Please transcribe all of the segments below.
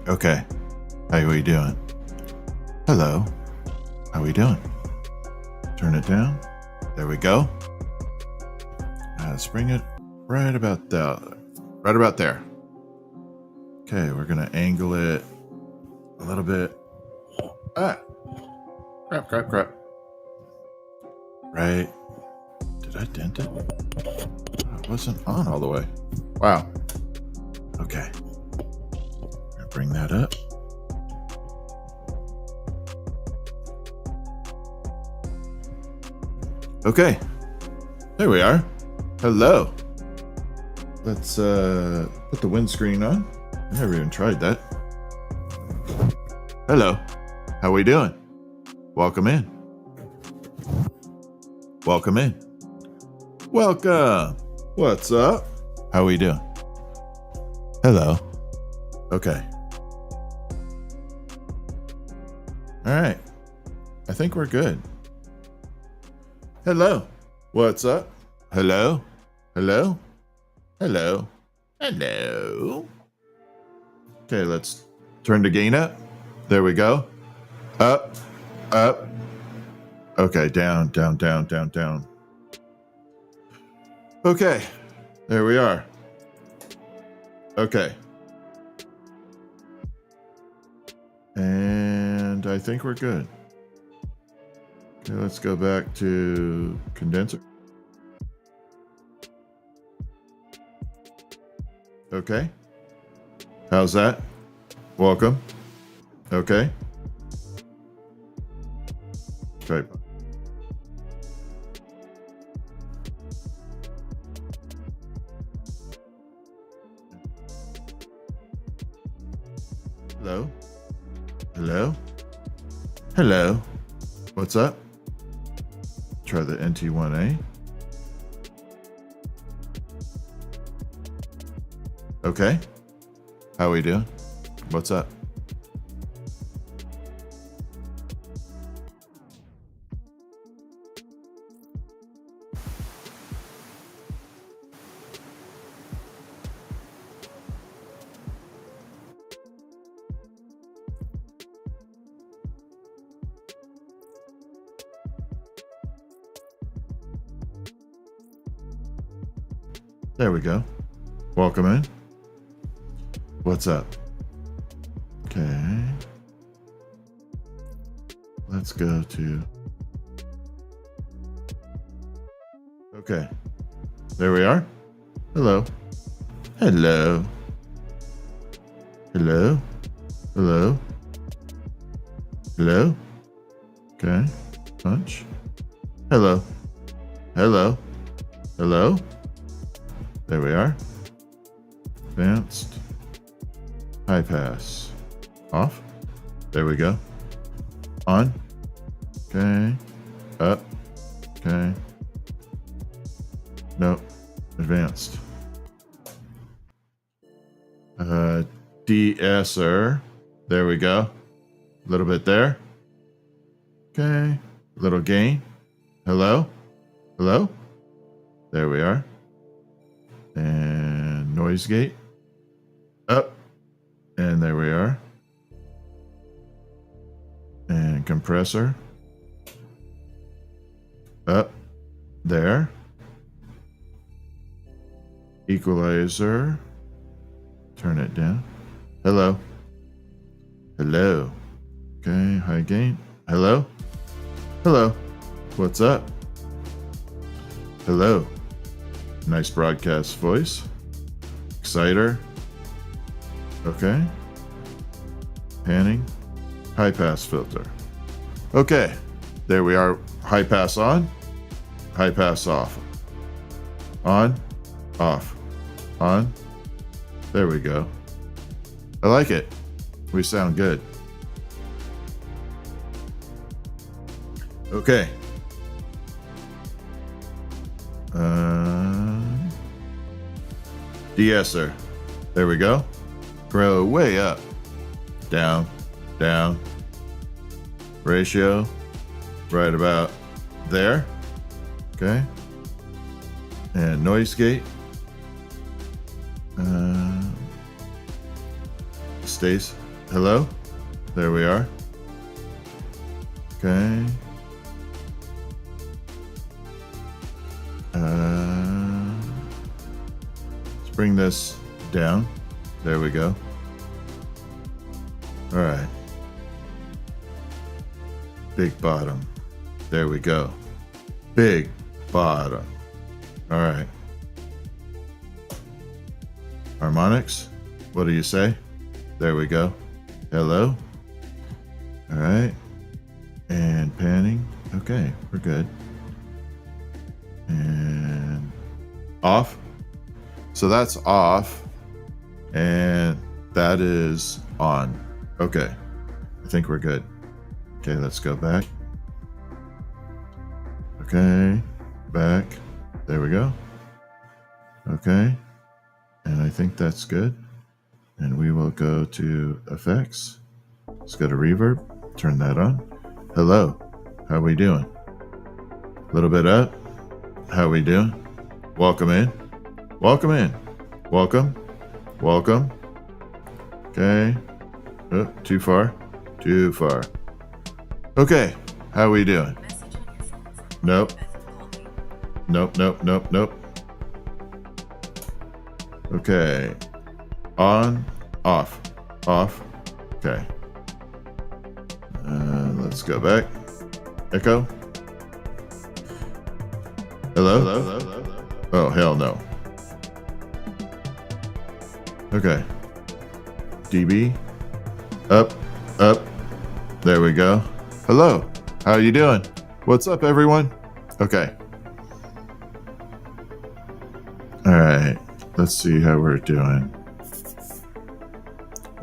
Okay. How we doing? Hello. How we doing? Turn it down. There we go. Let's bring it right about there. Right about there. Okay, we're gonna angle it a little bit. Ah! Crap. Right. Did I dent it? Oh, it wasn't on all the way. Wow. Okay. Gonna bring that up. Okay. There we are. Hello. Let's put the windscreen on. I never even tried that. Hello. How we doing? Welcome in. Welcome in. Welcome. What's up? How we doing? Hello. Okay. All right. I think we're good. Hello. What's up? Hello. Hello. Hello. Hello. Okay, let's turn the gain up. There we go. Up. Up. Okay, down. Okay, there we are. Okay. And I think we're good. Okay, let's go back to condenser. Okay. How's that? Welcome. Okay. Tripod. Hello? Hello? Hello? What's up? Try the NT1A. Okay. How we doing? What's up? There we go. Welcome in. What's up? Okay. Let's go to... Okay. There we are. Hello. Hello. Hello. Hello. Hello. Okay. Punch. Hello. Hello. Hello. There we are. Advanced. High pass. Off. There we go. On. Okay. Up. Okay. Nope. Advanced. De-esser. There we go. A little bit there. Okay. Little gain. Hello. Hello. There we are. And noise gate. Up. And there we are. And compressor. Up. There. Equalizer. Turn it down. Hello. Hello. Okay, high gain. Hello. Hello. What's up? Hello. Nice broadcast voice. Exciter. Okay. Panning. High pass filter. Okay. There we are. High pass on. High pass off. On. Off. On. There we go. I like it. We sound good. Okay. De-esser. There we go. Grow way up. Down. Down. Ratio. Right about there. Okay. And noise gate. Stays Hello? There we are. Okay. Let's bring this down. There we go. All right. Big bottom. There we go. Big bottom. All right. Harmonics. What do you say? There we go. Hello. All right. And panning. Okay, we're good. And off. So that's off. And that is on. Okay. I think we're good. Okay, let's go back. Okay. Back. There we go. Okay. And I think that's good. And we will go to effects. Let's go to reverb. Turn that on. Hello. How we doing? A little bit up. How we doing? Welcome in. Welcome in. Welcome. Welcome. Okay. Oh, too far. Too far. Okay. How we doing? Nope. Nope, nope, nope, nope. Okay. On, off, off. Okay. Let's go back. Echo. Hello? Hello? Oh, hell no. Okay. dB. Up, up. There we go. Hello. How you doing? What's up, everyone? Okay. All right. Let's see how we're doing.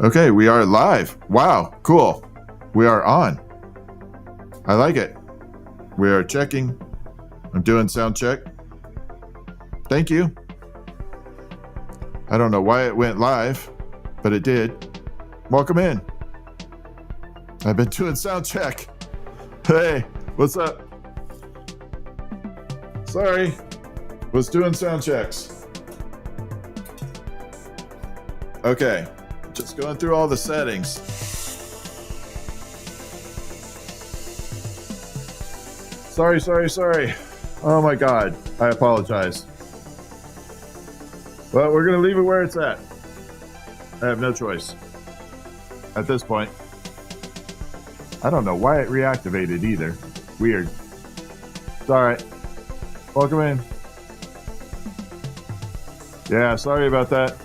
Okay, we are live. Wow, cool. We are on. I like it. We are checking. I'm doing sound check. Thank you. I don't know why it went live, but it did. Welcome in. I've been doing sound check. Hey, what's up? Sorry, was doing sound checks. Okay, just going through all the settings. Sorry. Oh my God, I apologize. Well, we're gonna leave it where it's at. I have no choice at this point. I don't know why it reactivated either. Weird. It's all right. Welcome in. Yeah, sorry about that.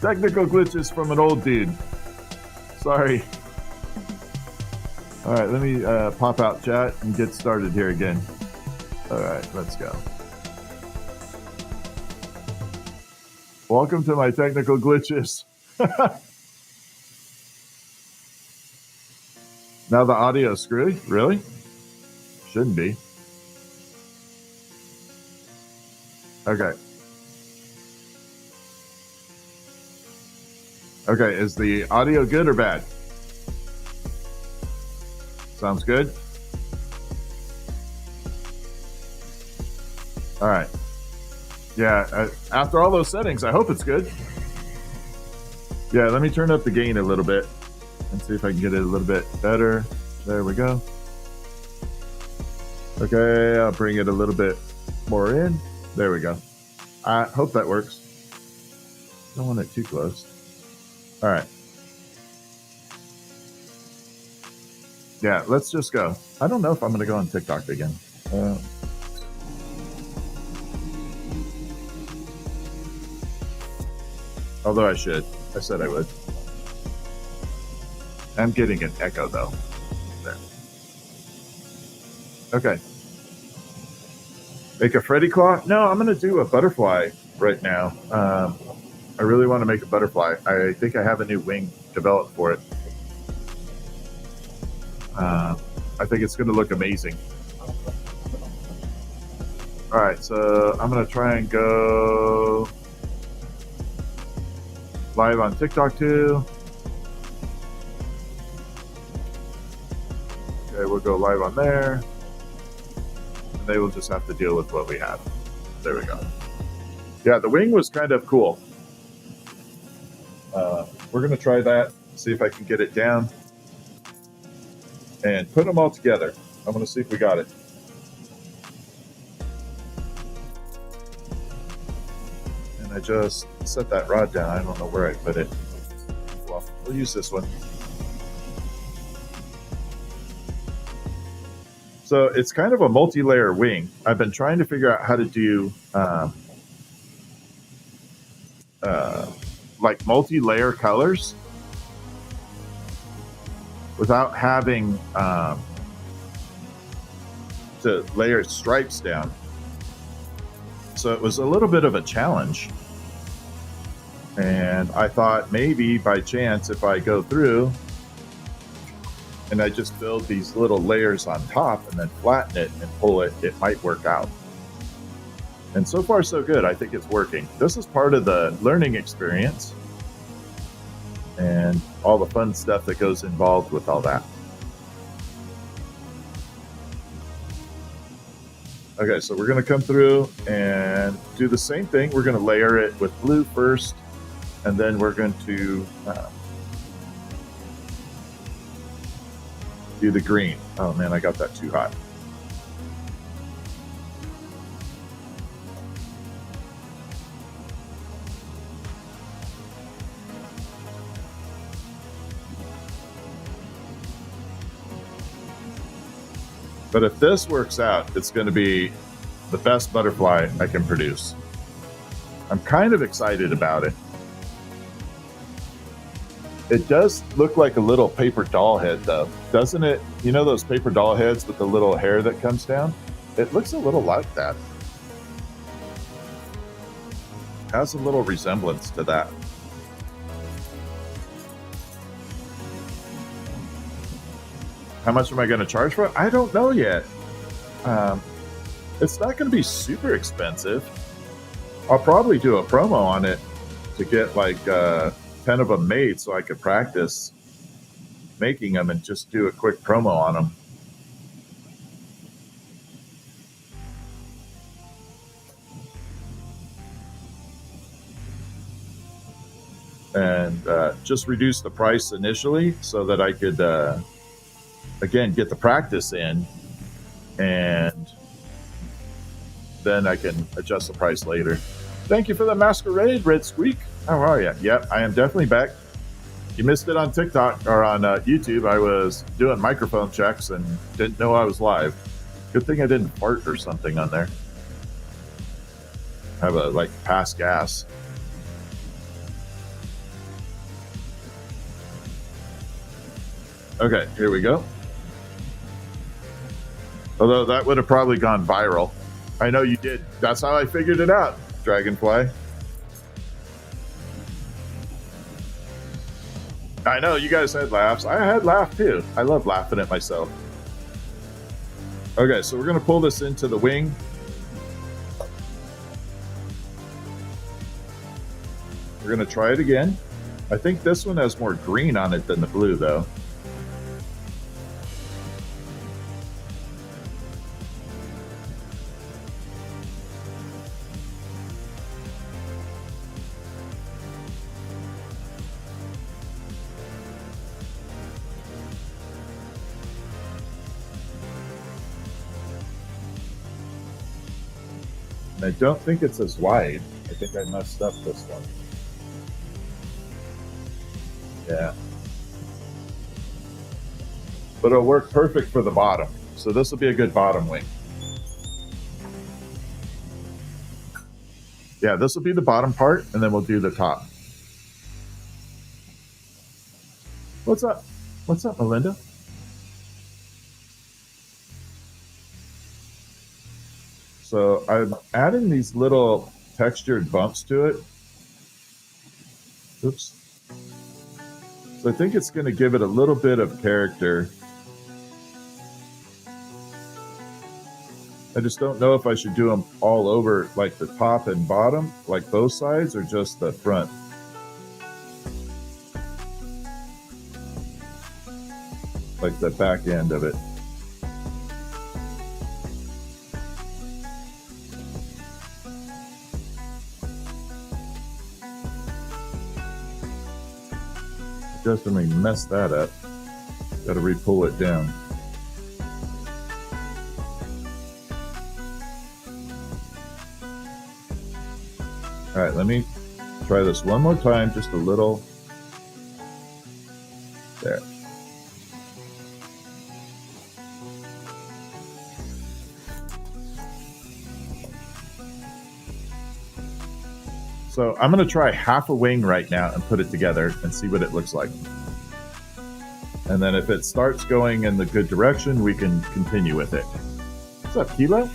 Technical glitches from an old dude. Sorry. All right, let me pop out chat and get started here again. All right, let's go. Welcome to my technical glitches. Now the audio is screwy? Really? Shouldn't be. Okay. Okay, is the audio good or bad? Sounds good? All right. Yeah, after all those settings, I hope it's good. Yeah, let me turn up the gain a little bit and see if I can get it a little bit better. There we go. Okay, I'll bring it a little bit more in. There we go. I hope that works. Don't want it too close. All right. Yeah, let's just go. I don't know if I'm going to go on TikTok again. Although I should. I said I would. I'm getting an echo, though. There. Okay. Make a Freddy claw? No, I'm going to do a butterfly right now. I really want to make a butterfly. I think I have a new wing developed for it. I think it's going to look amazing. All right, so I'm going to try and go live on TikTok too. Okay, we'll go live on there. And they will just have to deal with what we have. There we go. Yeah, the wing was kind of cool. we're going to try that, see if I can get it down and put them all together. I'm going to see if we got it. And I just set that rod down. I don't know where I put it. Well, we'll use this one. So it's kind of a multi-layer wing. I've been trying to figure out how to do like multi-layer colors without having to layer stripes down. So it was a little bit of a challenge. And I thought maybe by chance, if I go through and I just build these little layers on top and then flatten it and pull it, it might work out. And so far so good. I think it's working. This is part of the learning experience and all the fun stuff that goes involved with all that. Okay, so we're going to come through and do the same thing. We're going to layer it with blue first, and then we're going to do the green. Oh man, I got that too hot. But if this works out, it's going to be the best butterfly I can produce. I'm kind of excited about it. It does look like a little paper doll head though, doesn't it? You know those paper doll heads with the little hair that comes down? It looks a little like that. Has a little resemblance to that. How much am I going to charge for it? I don't know yet. It's not going to be super expensive. I'll probably do a promo on it to get like 10 of them made so I could practice making them and just do a quick promo on them. And just reduce the price initially so that I could again get the practice in, and then I can adjust the price later. Thank you for the masquerade, Red Squeak. How are you? Yep, I am definitely back. You missed it on TikTok or on YouTube. I was doing microphone checks and didn't know I was live. Good thing I didn't fart or something on there. I have a like pass gas. Okay, here we go. Although that would have probably gone viral. I know you did. That's how I figured it out, Dragonfly. I know you guys had laughs. I had laugh too. I love laughing at myself. Okay, so we're going to pull this into the wing. We're going to try it again. I think this one has more green on it than the blue though. And I don't think it's as wide. I think I messed up this one. Yeah. But it'll work perfect for the bottom. So this will be a good bottom wing. Yeah, this will be the bottom part, and then we'll do the top. What's up? What's up, Melinda? So I'm adding these little textured bumps to it. Oops. So I think it's going to give it a little bit of character. I just don't know if I should do them all over, like the top and bottom, like both sides, or just the front. Like the back end of it. suggesting we mess that up. Got to re-pull it down. All right, let me try this one more time, just a little. There. So I'm going to try half a wing right now and put it together and see what it looks like. And then if it starts going in the good direction, we can continue with it. What's up, Kilo?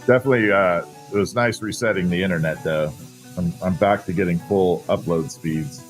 Definitely, it was nice resetting the internet, though. I'm back to getting full upload speeds.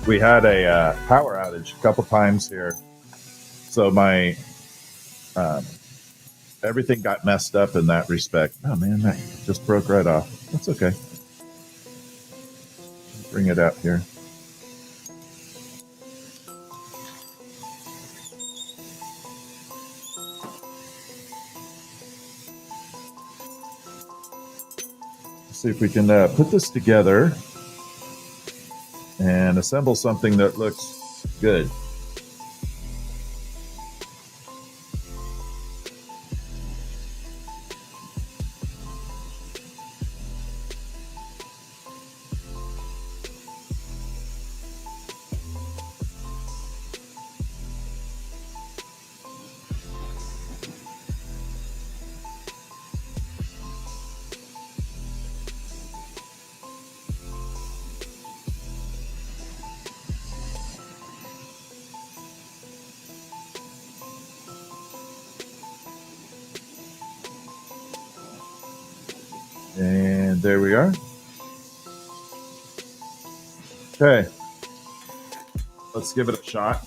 We had a power outage a couple times here, so my everything got messed up in that respect. Oh man, that just broke right off. That's okay. Bring it up here. Let's see if we can put this together and assemble something that looks good. And there we are. Okay, let's give it a shot.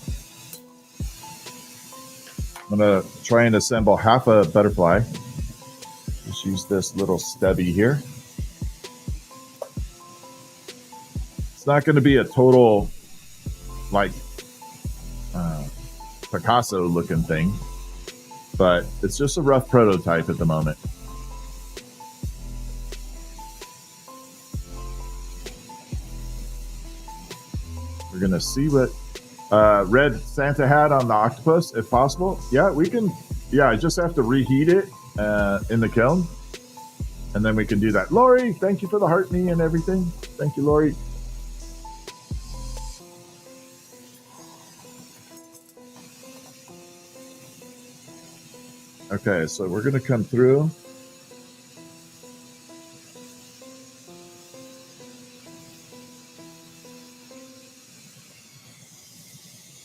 I'm gonna try and assemble half a butterfly. Just use this little stubby here. It's not gonna be a total, like, Picasso looking thing, but it's just a rough prototype at the moment. We're gonna see what red Santa hat on the octopus, if possible. Yeah, we can. Yeah, I just have to reheat it in the kiln, and then we can do that. Lori, thank you for the heart me and everything. Thank you, Lori. Okay, so we're gonna come through.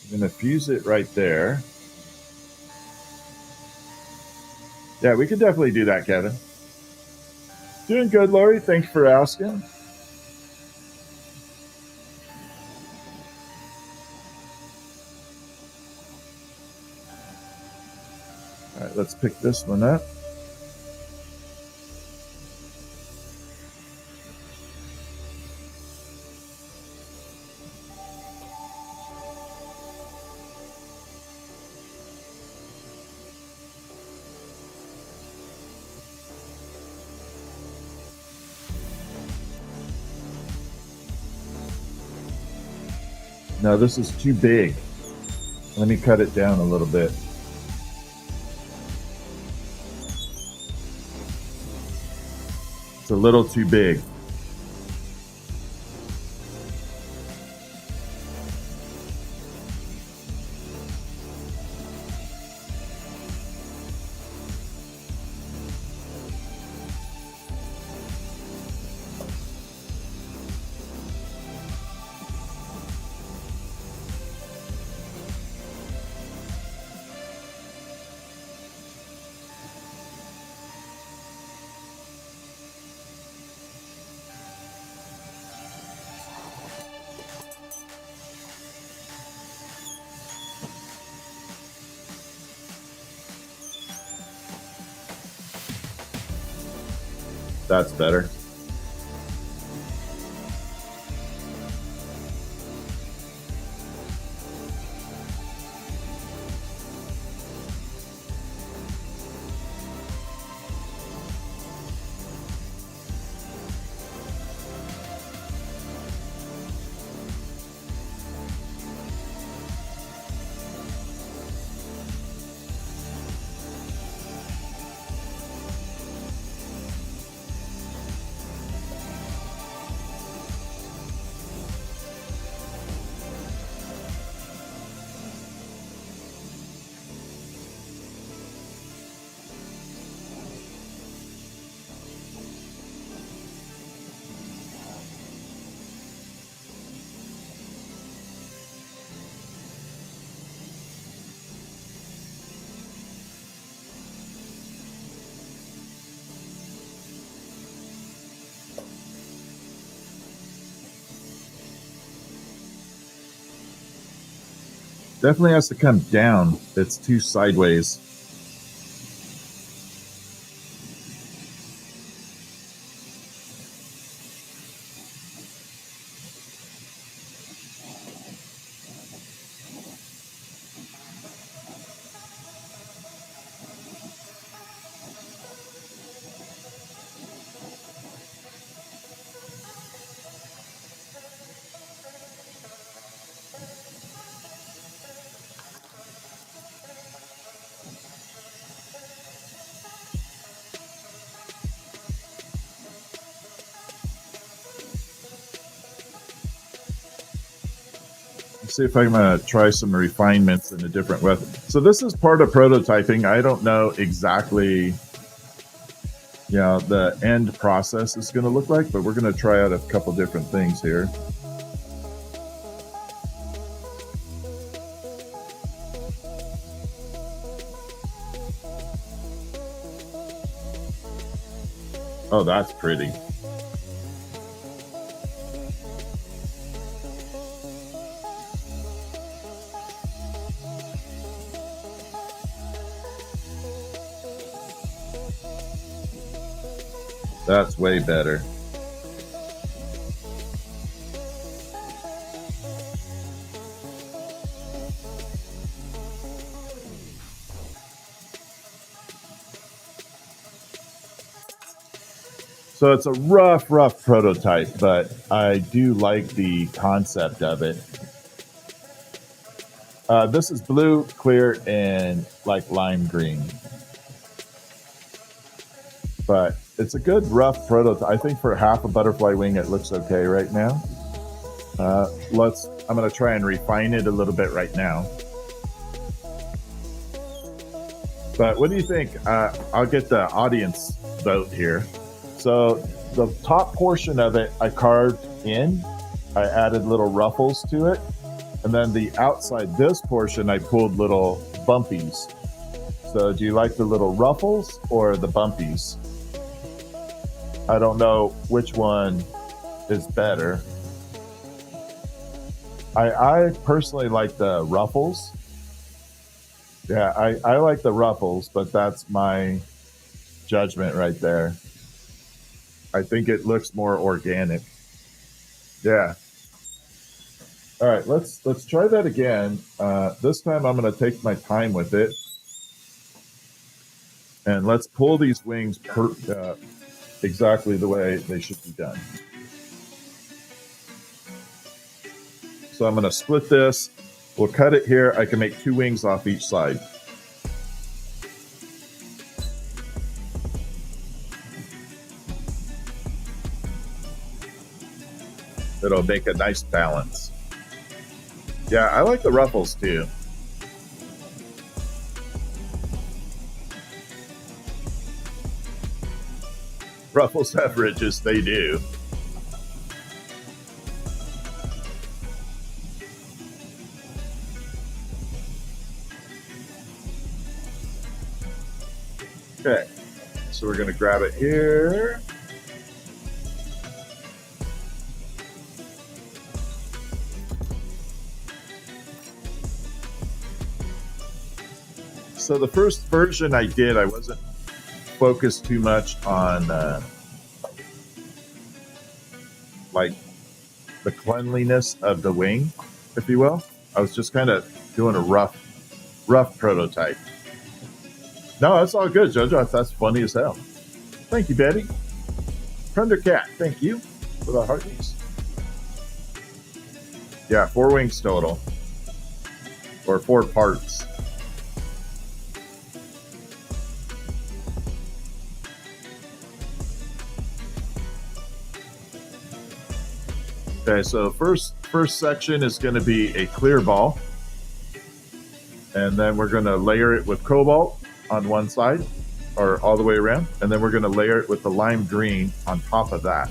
I'm gonna fuse it right there. Yeah, we could definitely do that, Kevin. Doing good, Lori. Thanks for asking. All right, let's pick this one up. No, this is too big. Let me cut it down a little bit. It's a little too big. That's better. Definitely has to come down. It's too sideways. See if I'm going to try some refinements in a different way. So this is part of prototyping. I don't know exactly, the end process is going to look like, but we're going to try out a couple different things here. Oh, that's pretty. That's way better. So it's a rough prototype, but I do like the concept of it. This is blue, clear, and like lime green. But it's a good rough prototype. I think for half a butterfly wing, it looks okay right now. I'm going to try and refine it a little bit right now. But what do you think? I'll get the audience vote here. So the top portion of it, I carved in. I added little ruffles to it. And then the outside, this portion, I pulled little bumpies. So do you like the little ruffles or the bumpies? I don't know which one is better. I personally like the ruffles. Yeah, I like the ruffles, but that's my judgment right there. I think it looks more organic. Yeah. All right, let's try that again. This time I'm going to take my time with it. And let's pull these wings exactly the way they should be done. So I'm going to split this. We'll cut it here. I can make 2 wings off each side. It'll make a nice balance. Yeah, I like the ruffles too. Ruffles have ridges, they do. Okay, so we're going to grab it here. So the first version I did, I wasn't focused too much on like the cleanliness of the wing, if you will. I was just kind of doing a rough prototype. No, that's all good, Jojo. That's funny as hell. Thank you, Betty. Thundercat, thank you for the hearties. Yeah, 4 wings total. Or 4 parts. Okay, so first section is going to be a clear ball. And then we're going to layer it with cobalt on one side, or all the way around. And then we're going to layer it with the lime green on top of that.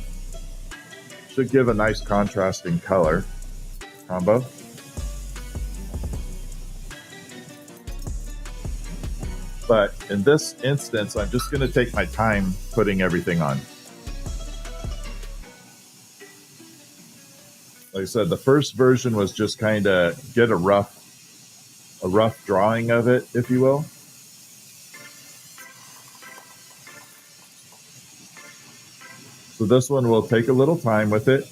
Should give a nice contrasting color combo. But in this instance, I'm just going to take my time putting everything on. Like I said, the first version was just kind of get a rough drawing of it, if you will. So this one will take a little time with it.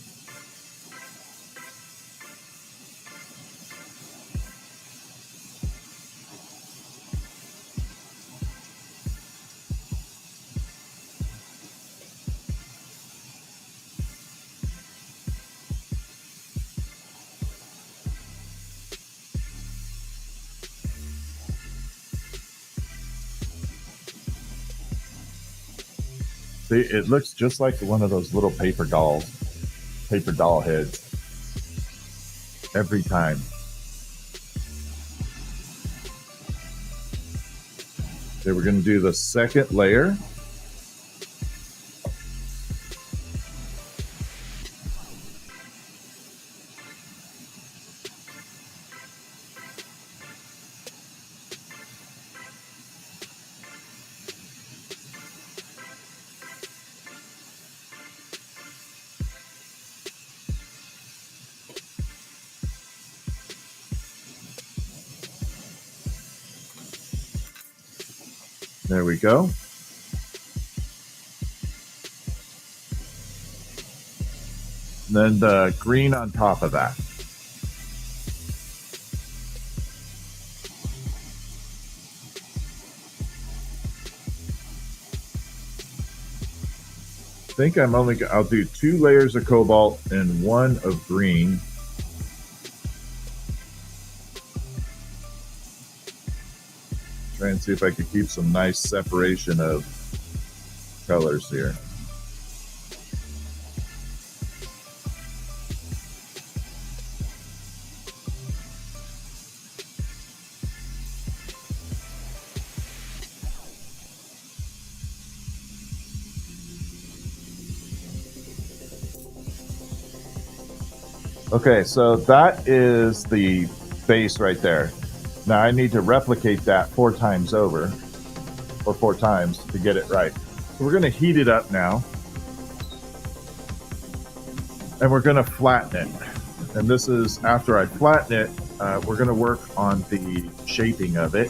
See, it looks just like one of those little paper doll heads every time. Okay, we're going to do the second layer. There we go. And then the green on top of that. I think I'll do 2 layers of cobalt and 1 of green. Try and see if I could keep some nice separation of colors here. Okay, so that is the base right there. Now I need to replicate that 4 times over, or 4 times to get it right. So we're going to heat it up now, and we're going to flatten it. And this is after I flatten it, we're going to work on the shaping of it.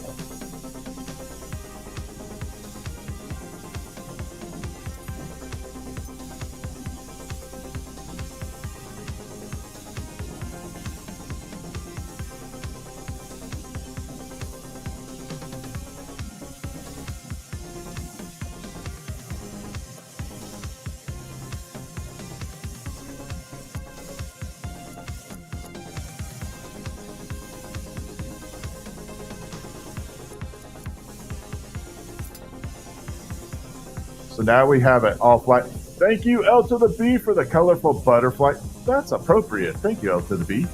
So now we have it all flat. Thank you, L to the B, for the colorful butterfly. That's appropriate. Thank you, L to the B.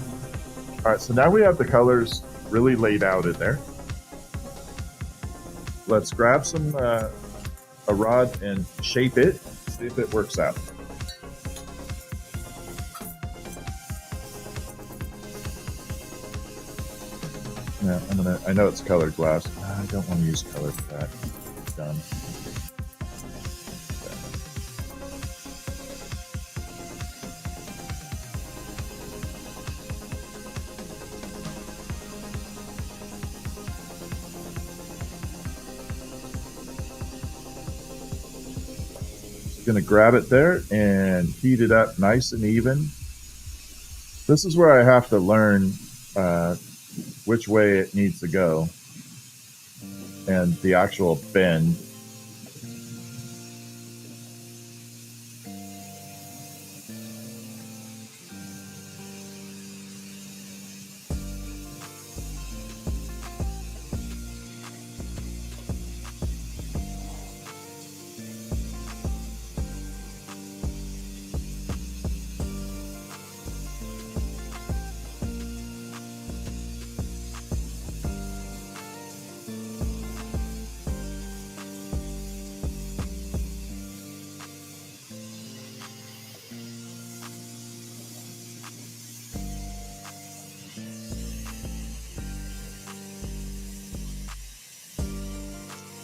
All right, so now we have the colors really laid out in there. Let's grab some a rod and shape it, see if it works out. Yeah, I know it's colored glass. I don't want to use color for that. It's done. Going to grab it there and heat it up nice and even. This is where I have to learn which way it needs to go and the actual bend.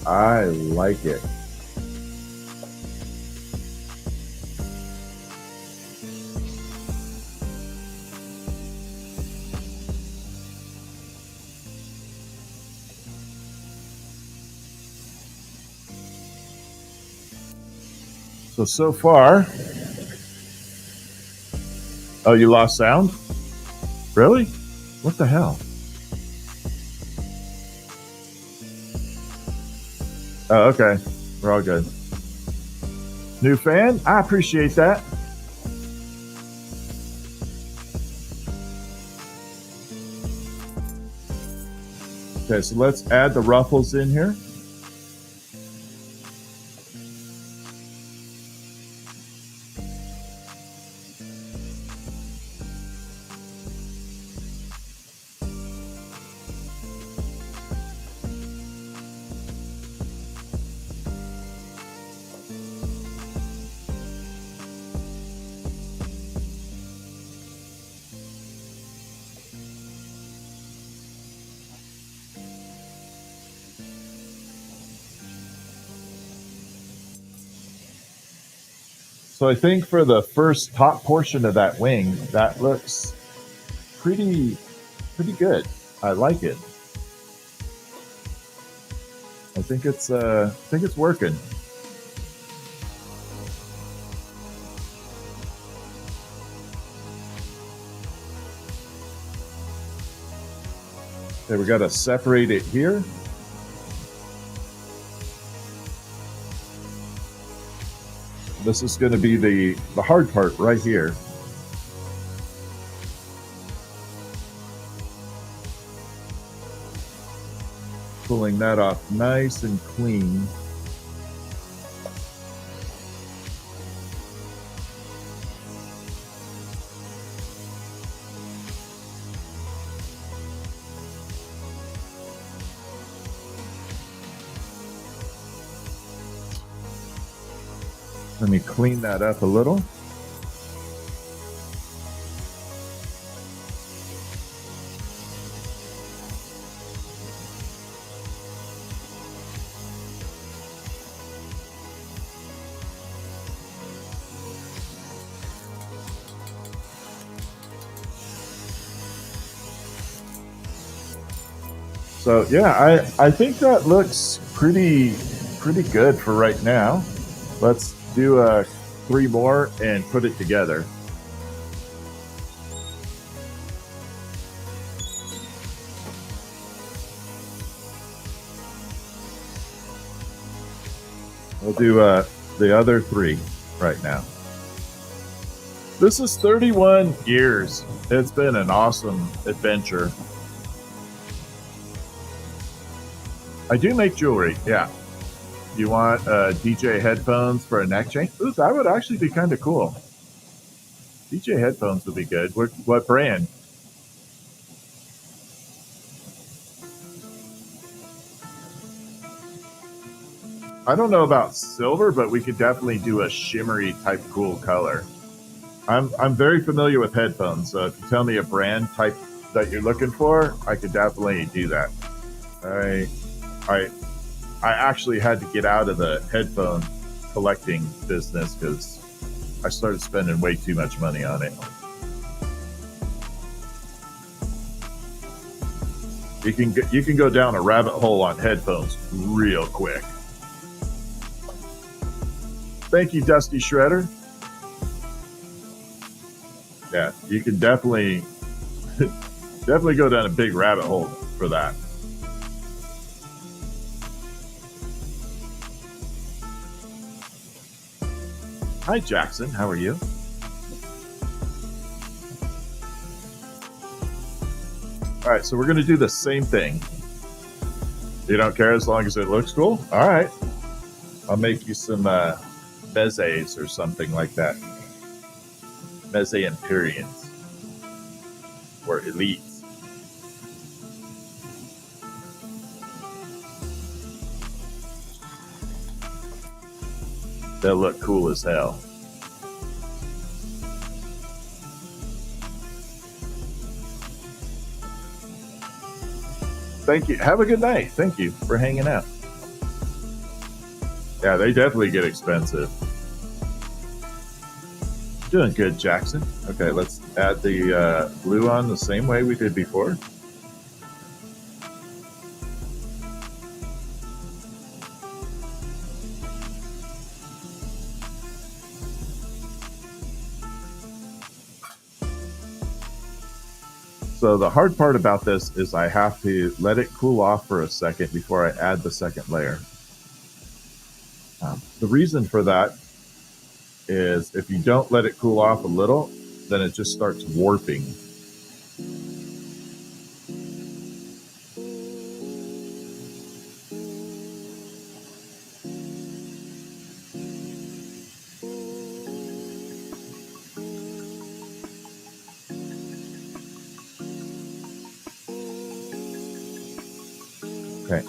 I like it. So far. Oh, you lost sound? Really? What the hell? Oh, okay. We're all good. New fan? I appreciate that. Okay, so let's add the ruffles in here. So I think for the first top portion of that wing, that looks pretty good. I like it. I think it's working. Okay, we got to separate it here. This is going to be the hard part right here. Pulling that off nice and clean. Let me clean that up a little. So yeah, I think that looks pretty good for right now. Let's do 3 more and put it together. We'll do the other 3 right now. This is 31 years. It's been an awesome adventure. I do make jewelry, yeah. You want DJ headphones for a neck chain? Ooh, that would actually be kind of cool. DJ headphones would be good. What brand? I don't know about silver, but we could definitely do a shimmery type cool color. I'm very familiar with headphones, so if you tell me a brand type that you're looking for, I could definitely do that. I actually had to get out of the headphone collecting business because I started spending way too much money on it. You can go down a rabbit hole on headphones real quick. Thank you, Dusty Shredder. Yeah, you can definitely go down a big rabbit hole for that. Hi, Jackson. How are you? All right, so we're going to do the same thing. You don't care as long as it looks cool? All right. I'll make you some mezes or something like that. Meze Empyreans. Or elites. They'll look cool as hell. Thank you. Have a good night. Thank you for hanging out. Yeah, they definitely get expensive. Doing good, Jackson. Okay, let's add the glue on the same way we did before. So the hard part about this is I have to let it cool off for a second before I add the second layer. The reason for that is if you don't let it cool off a little, then it just starts warping. Okay.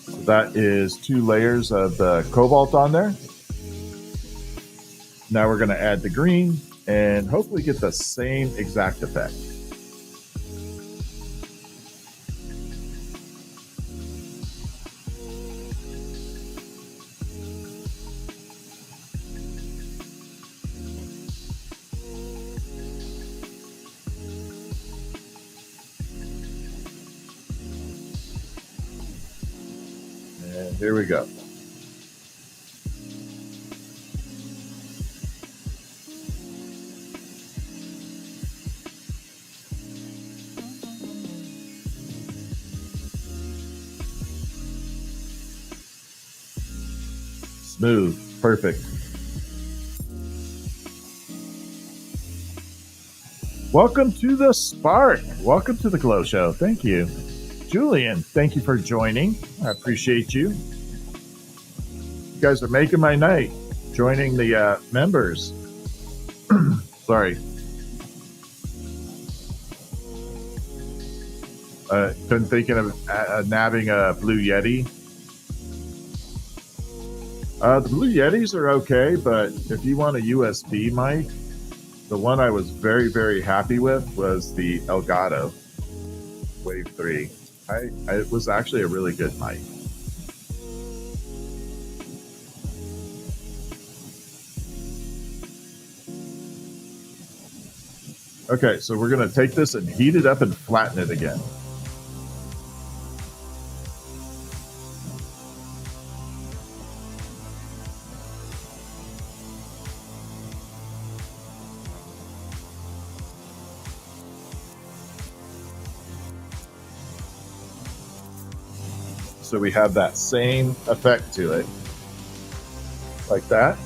So that is 2 layers of the cobalt on there. Now we're going to add the green and hopefully get the same exact effect. And here we go. Smooth. Perfect. Welcome to the Spark. Welcome to the Glow Show. Thank you. Julian, thank you for joining. I appreciate you. You guys are making my night, joining the members. Sorry. Been thinking of nabbing a Blue Yeti. The Blue Yetis are okay, but if you want a USB mic, the one I was very, very happy with was the Elgato Wave 3. It was actually a really good mic. Okay, so we're going to take this and heat it up and flatten it again. So we have that same effect to it, like that.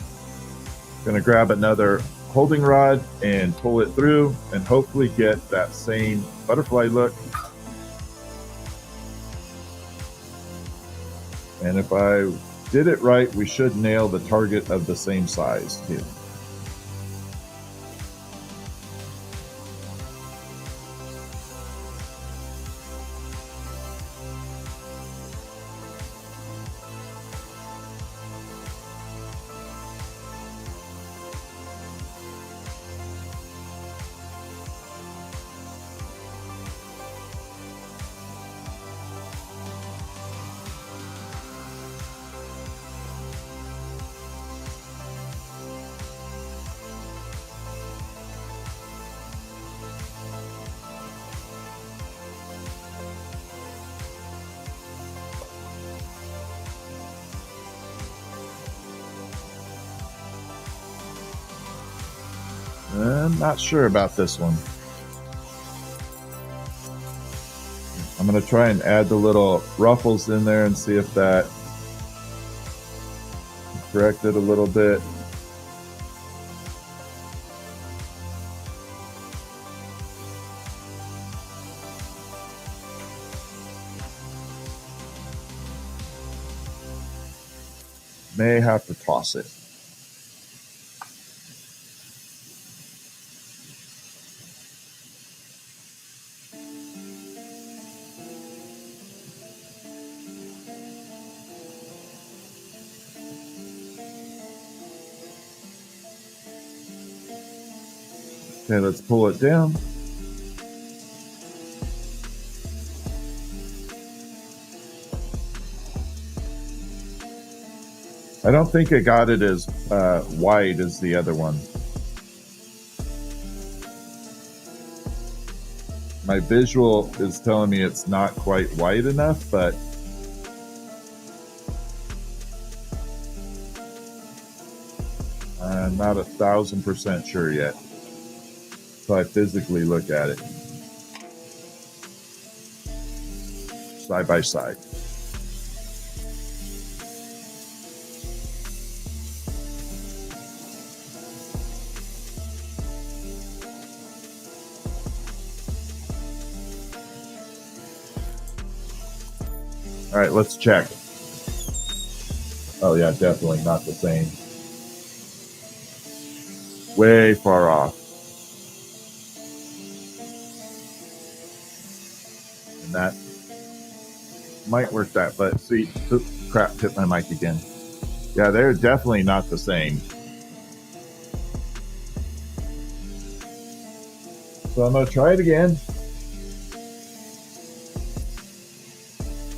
Going to grab another holding rod and pull it through and hopefully get that same butterfly look. And if I did it right, we should nail the target of the same size too. I'm not sure about this one. I'm going to try and add the little ruffles in there and see if that correct it a little bit. May have to toss it. Okay, let's pull it down. I don't think I got it as wide as the other one. My visual is telling me it's not quite wide enough, but I'm not 1,000% sure yet. So I physically look at it side by side. All right, let's check. Oh yeah, definitely not the same. Way far off. And that might work that, but see, oops, crap, hit my mic again. Yeah, they're definitely not the same. So I'm going to try it again.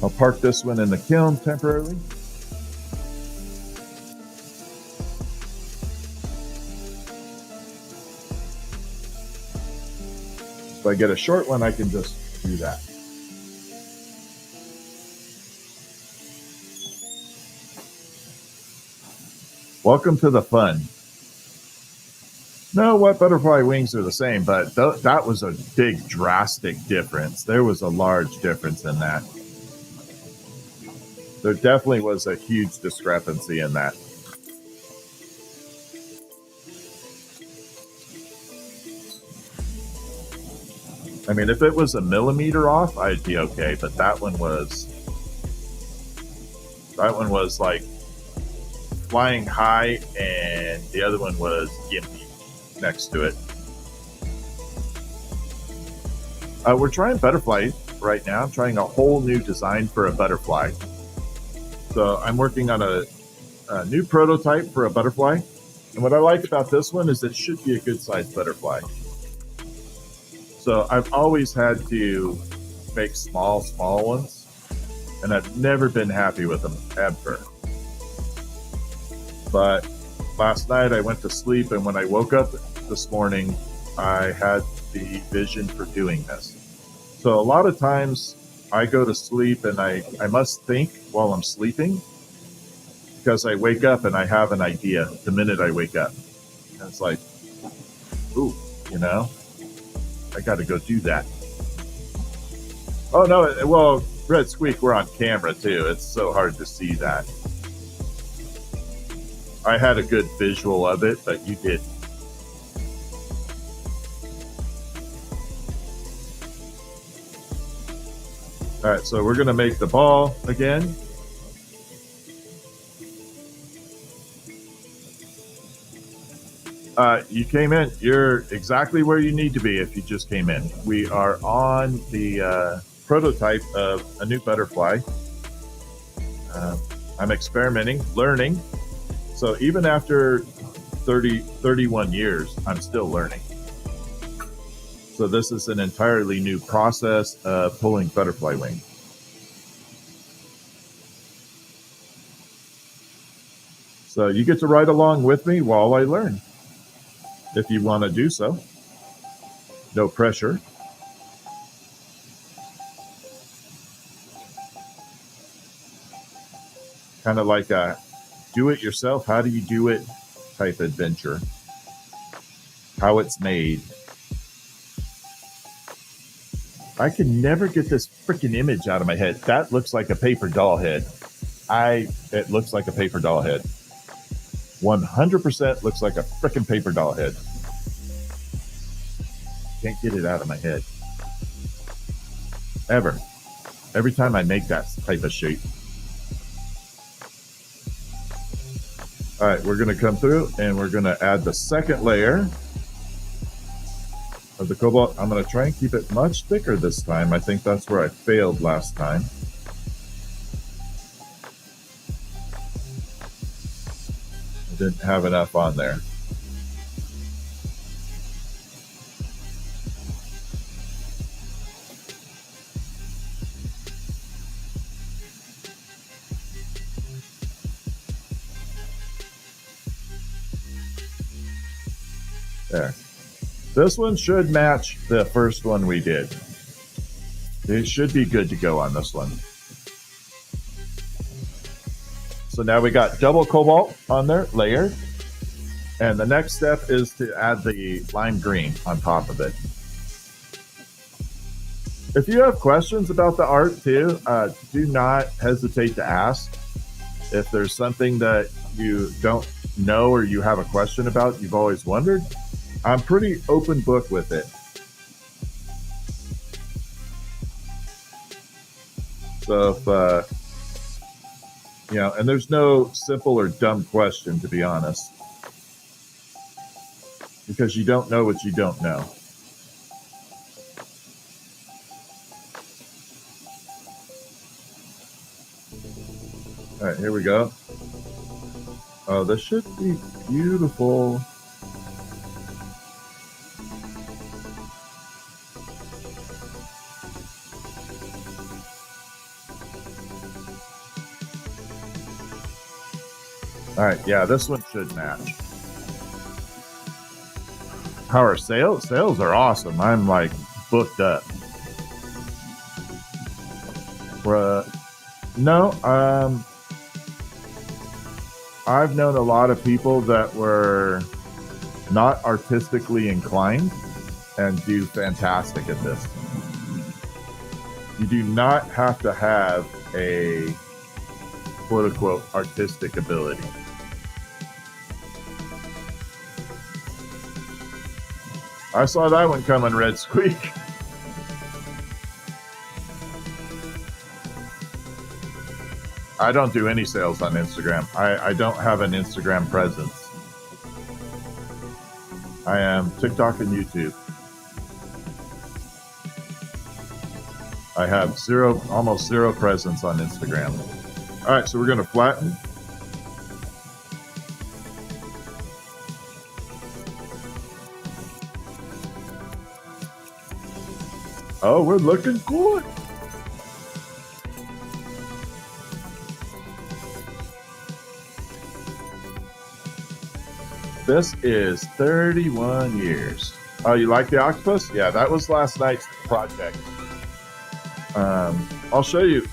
I'll park this one in the kiln temporarily. If I get a short one, I can just do that. Welcome to the fun. No, what butterfly wings are the same, but that was a big drastic difference. There was a large difference in that. There definitely was a huge discrepancy in that. I mean, if it was a millimeter off, I'd be okay, but that one was like flying high, and the other one was gimpy next to it. We're trying butterfly right now. I'm trying a whole new design for a butterfly. So I'm working on a new prototype for a butterfly. And what I like about this one is it should be a good sized butterfly. So I've always had to make small ones, and I've never been happy with them ever. But last night I went to sleep, and when I woke up this morning, I had the vision for doing this. So a lot of times I go to sleep and I must think while I'm sleeping, because I wake up and I have an idea the minute I wake up. And it's like, ooh, I got to go do that. Oh, no, well, Red Squeak, we're on camera too. It's so hard to see that. I had a good visual of it, but you didn't. All right, so we're going to make the ball again. You came in. You're exactly where you need to be if you just came in. We are on the prototype of a new butterfly. I'm experimenting, learning. So even after 31 years, I'm still learning. So this is an entirely new process of pulling butterfly wing. So you get to ride along with me while I learn, if you want to do so. No pressure. Kind of like a do-it-yourself, how do you do it type adventure. how it's made. I can never get this freaking image out of my head. That looks like a paper doll head. It looks like a paper doll head. 100% looks like a freaking paper doll head. Can't get it out of my head. Ever. Every time I make that type of shape. All right, we're going to come through and we're going to add the second layer of the cobalt. I'm going to try and keep it much thicker this time. I think that's where I failed last time. I didn't have enough on there. There. This one should match the first one we did. It should be good to go on this one. So now we got double cobalt on there, layered. And the next step is to add the lime green on top of it. If you have questions about the art too, do not hesitate to ask. If there's something that you don't know or you have a question about, you've always wondered, I'm pretty open book with it. So if, and there's no simple or dumb question, to be honest, because you don't know what you don't know. All right, here we go. Oh, this should be beautiful. All right, yeah, this one should match. How are sales? Sales are awesome. I'm like booked up. No, I've known a lot of people that were not artistically inclined and do fantastic at this. You do not have to have a quote-unquote artistic ability. I saw that one coming, Red Squeak. I don't do any sales on Instagram. I don't have an Instagram presence. I am TikTok and YouTube. I have almost zero presence on Instagram. All right, so we're going to flatten. Oh, we're looking good. This is 31 years. Oh, you like the octopus? Yeah, that was last night's project. I'll show you.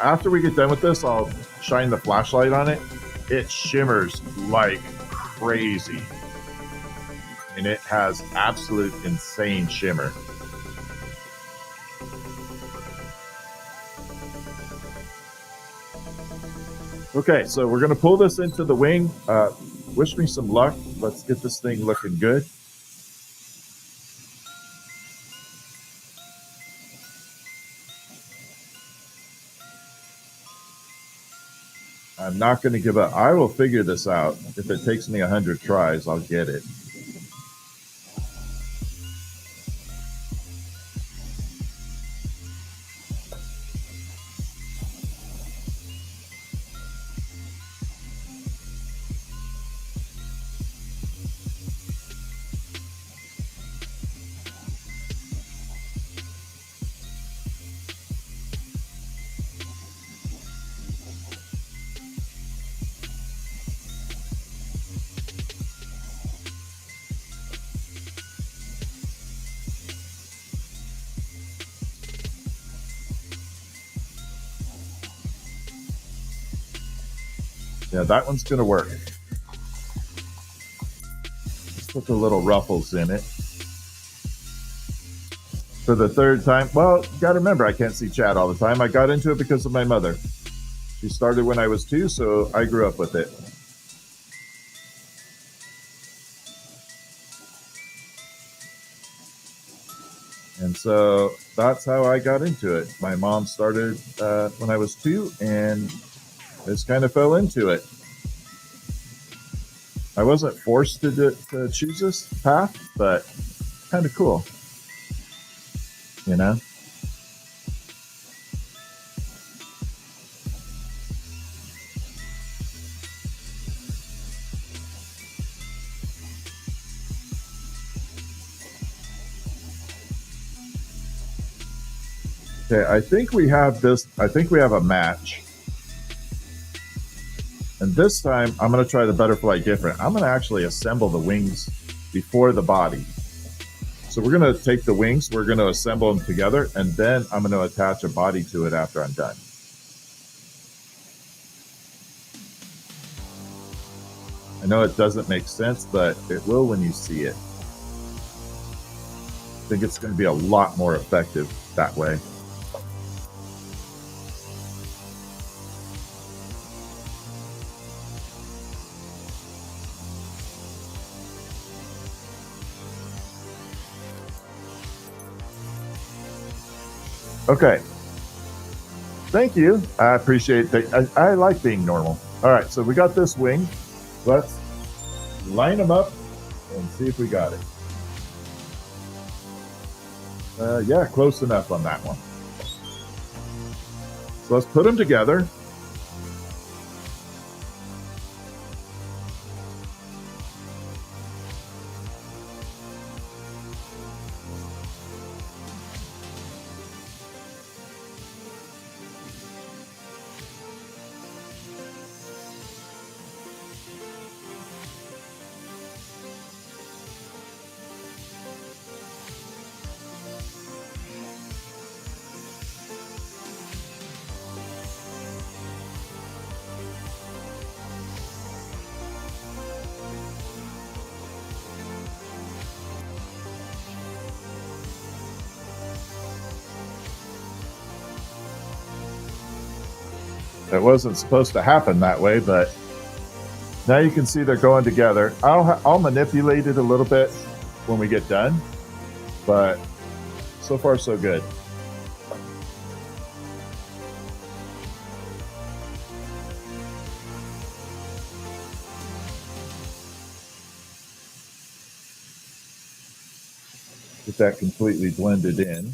After we get done with this, I'll shine the flashlight on it. It shimmers like crazy. And it has absolute insane shimmer. Okay, so we're going to pull this into the wing. Wish me some luck. Let's get this thing looking good. I'm not going to give up. I will figure this out. If it takes me 100 tries, I'll get it. Yeah, that one's going to work. Put the little ruffles in it. For the third time. Well, you got to remember, I can't see Chad all the time. I got into it because of my mother. She started when I was 2, so I grew up with it. And so that's how I got into it. My mom started when I was 2, and I just kind of fell into it. I wasn't forced to choose this path, but kind of cool, you know? Okay, I think we have this. I think we have a match. And this time, I'm going to try the butterfly different. I'm going to actually assemble the wings before the body. So we're going to take the wings, we're going to assemble them together, and then I'm going to attach a body to it after I'm done. I know it doesn't make sense, but it will when you see it. I think it's going to be a lot more effective that way. Okay. Thank you. I appreciate that. I like being normal. All right, so we got this wing. Let's line them up and see if we got it. Yeah, close enough on that one. So let's put them together. It wasn't supposed to happen that way, but now you can see they're going together. I'll manipulate it a little bit when we get done, but so far so good. Get that completely blended in.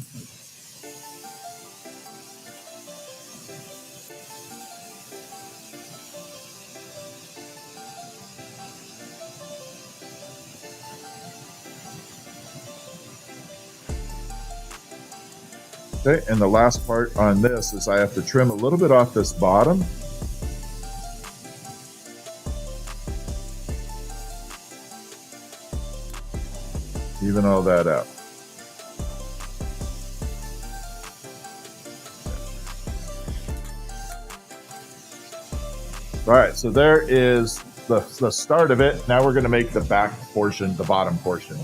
Okay, and the last part on this is I have to trim a little bit off this bottom. Even all that out. All right, so there is the start of it. Now we're going to make the back portion, the bottom portion.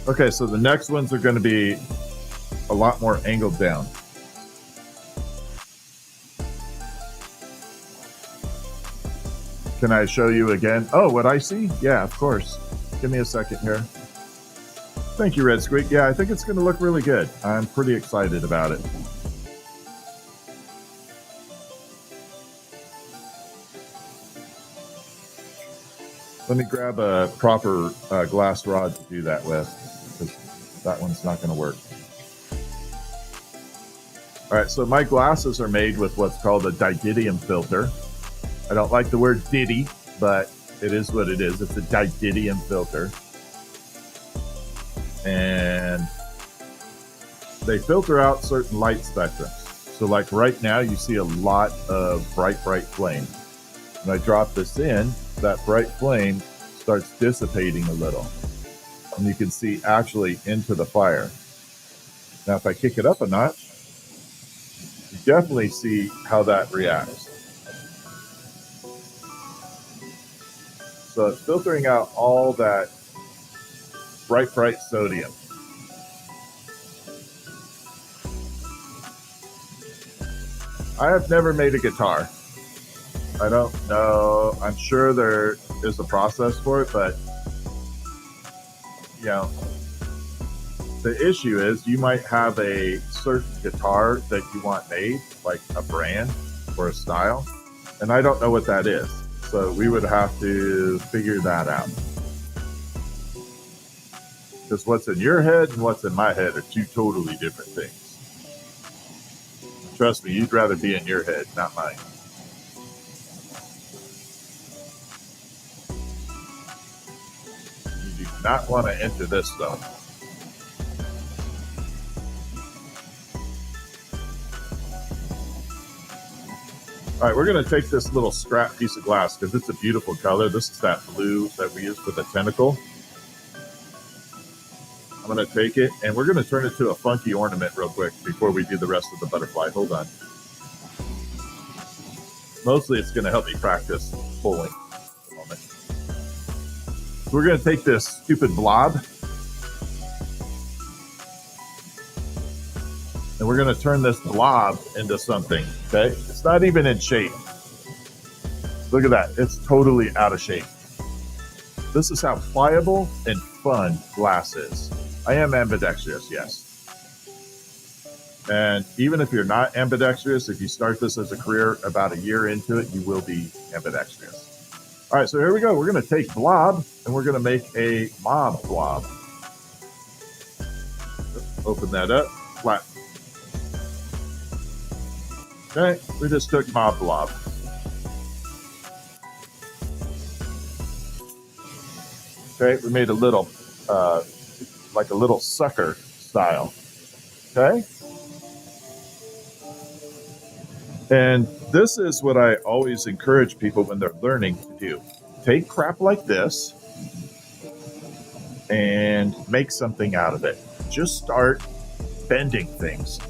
Okay, so the next ones are going to be a lot more angled down. Can I show you again? Oh, what I see? Yeah, of course. Give me a second here. Thank you, Red Squeak. Yeah, I think it's going to look really good. I'm pretty excited about it. Let me grab a proper glass rod to do that with, because that one's not going to work. All right, so my glasses are made with what's called a didymium filter. I don't like the word diddy, but it is what it is. It's a didymium filter. And they filter out certain light spectrums. So like right now, you see a lot of bright flame. When I drop this in, that bright flame starts dissipating a little. And you can see actually into the fire. Now, if I kick it up a notch, you definitely see how that reacts. So it's filtering out all that bright sodium. I have never made a guitar. I don't know. I'm sure there is a process for it, but you know, the issue is you might have a certain guitar that you want made, like a brand or a style, and I don't know what that is. So we would have to figure that out. Because what's in your head and what's in my head are two totally different things. Trust me, you'd rather be in your head, not mine. You do not want to enter this though. All right, we're going to take this little scrap piece of glass because it's a beautiful color. This is that blue that we use for the tentacle. I'm going to take it and we're going to turn it to a funky ornament real quick before we do the rest of the butterfly. Hold on. Mostly it's going to help me practice pulling at the moment. So we're going to take this stupid blob and we're going to turn this blob into something, okay? It's not even in shape. Look at that. It's totally out of shape. This is how pliable and fun glass is. I am ambidextrous, yes. And even if you're not ambidextrous, if you start this as a career about a year into it, you will be ambidextrous. All right, so here we go. We're going to take blob and we're going to make a mob blob. Open that up, flat. Okay, we just took mob blob. Okay, we made a little, like a little sucker style. Okay. And this is what I always encourage people when they're learning to do. Take crap like this and make something out of it. Just start bending things.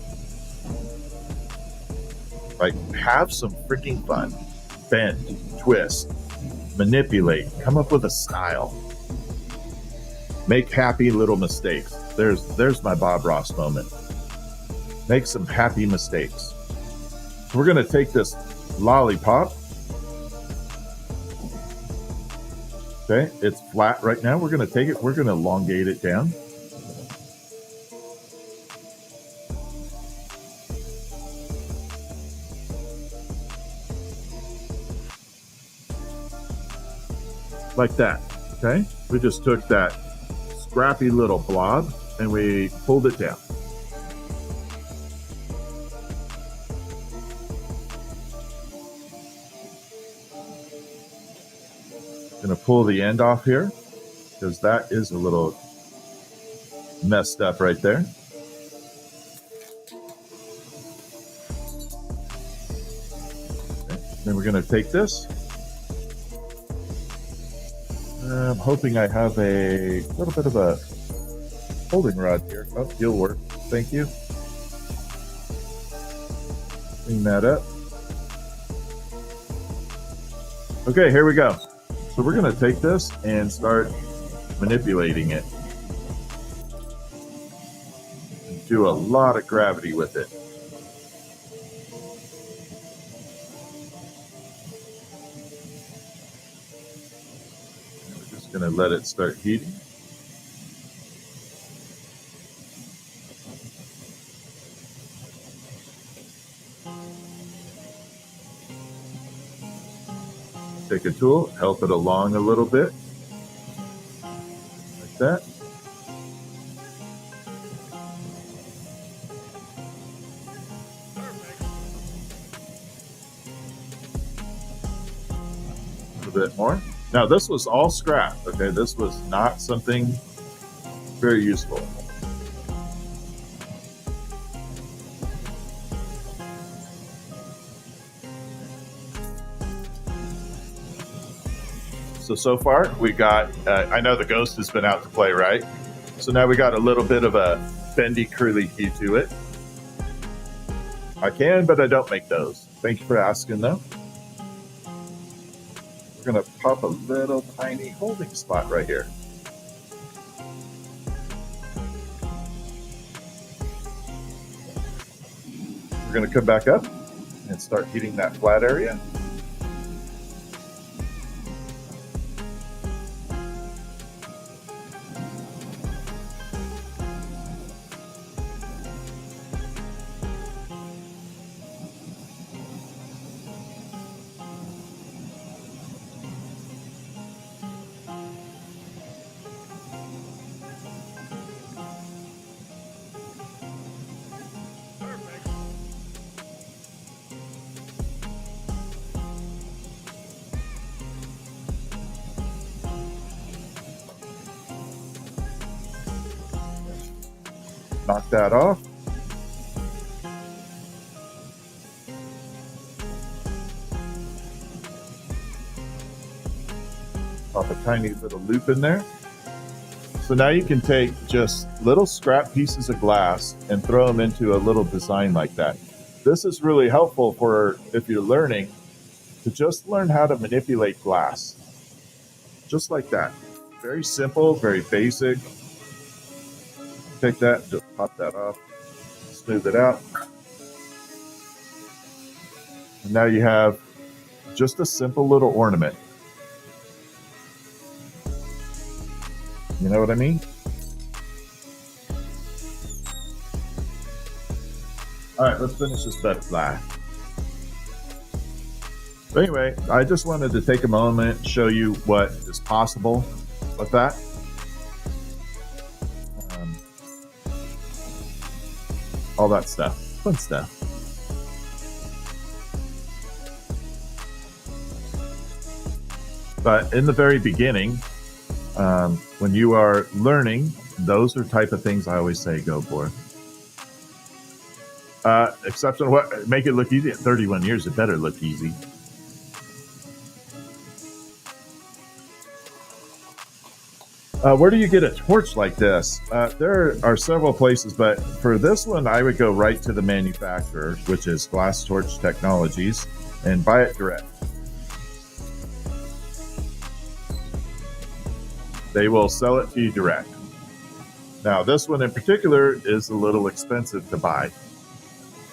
Like, have some freaking fun. Bend, twist, manipulate, come up with a style. Make happy little mistakes. There's my Bob Ross moment. Make some happy mistakes. So we're going to take this lollipop. Okay, it's flat right now. We're going to take it, we're going to elongate it down. Like that, okay? We just took that scrappy little blob and we pulled it down. Gonna pull the end off here because that is a little messed up right there. Okay. Then we're gonna take this. I'm hoping I have a little bit of a holding rod here. Oh, you'll work. Thank you. Clean that up. Okay, here we go. So we're going to take this and start manipulating it. Do a lot of gravity with it. Going to let it start heating. Take a tool, help it along a little bit, like that. A little bit more. Now, this was all scrap, okay? This was not something very useful. So far, we got, I know the ghost has been out to play, right? So now we got a little bit of a bendy, curly hue to it. I can, but I don't make those. Thank you for asking, though. We're going to pop a little tiny holding spot right here. We're going to come back up and start heating that flat area. Knock that off. Pop a tiny little loop in there. So now you can take just little scrap pieces of glass and throw them into a little design like that. This is really helpful for if you're learning to just learn how to manipulate glass. Just like that. Very simple, very basic. Take that, just pop that off, smooth it out. And now you have just a simple little ornament. You know what I mean? All right, let's finish this butterfly. But anyway, I just wanted to take a moment and show you what is possible with that. All that stuff, fun stuff. But in the very beginning, when you are learning, those are type of things I always say go for. Except in what make it look easy. At 31 years, it better look easy. Where do you get a torch like this? There are several places, but for this one, I would go right to the manufacturer, which is Glass Torch Technologies, and buy it direct. They will sell it to you direct. Now, this one in particular is a little expensive to buy.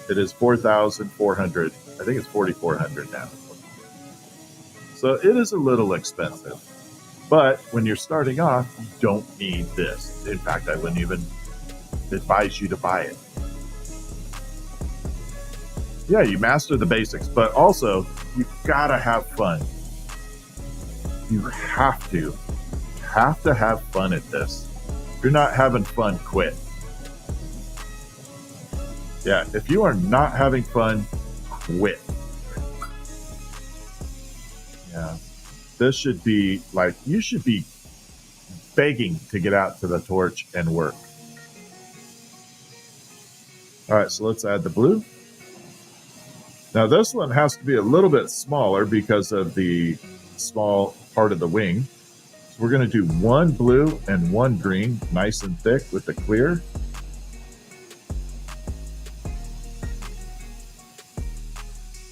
It is $4,400. I think it's $4,400 now. So it is a little expensive. But when you're starting off, you don't need this. In fact, I wouldn't even advise you to buy it. Yeah, you master the basics, but also you've got to have fun. You have to have fun at this. If you're not having fun, quit. Yeah, if you are not having fun, quit. Yeah. This should be like, you should be begging to get out to the torch and work. All right, so let's add the blue. Now this one has to be a little bit smaller because of the small part of the wing. So we're going to do one blue and one green, nice and thick with the clear.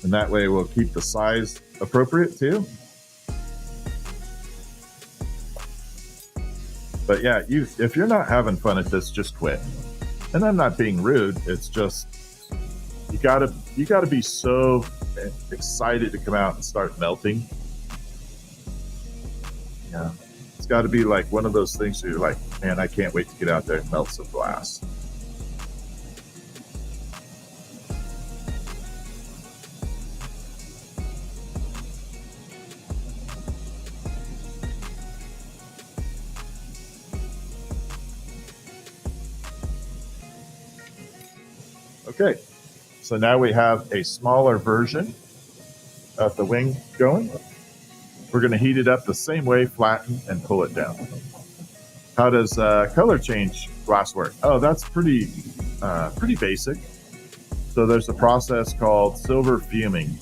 And that way we'll keep the size appropriate too. But yeah, if you're not having fun at this, just quit. And I'm not being rude. It's just you gotta be so excited to come out and start melting. Yeah, it's got to be like one of those things where you're like, man, I can't wait to get out there and melt some glass. Okay, so now we have a smaller version of the wing going. We're going to heat it up the same way, flatten, and pull it down. How does color change glass work? Oh, that's pretty basic. So there's a process called silver fuming.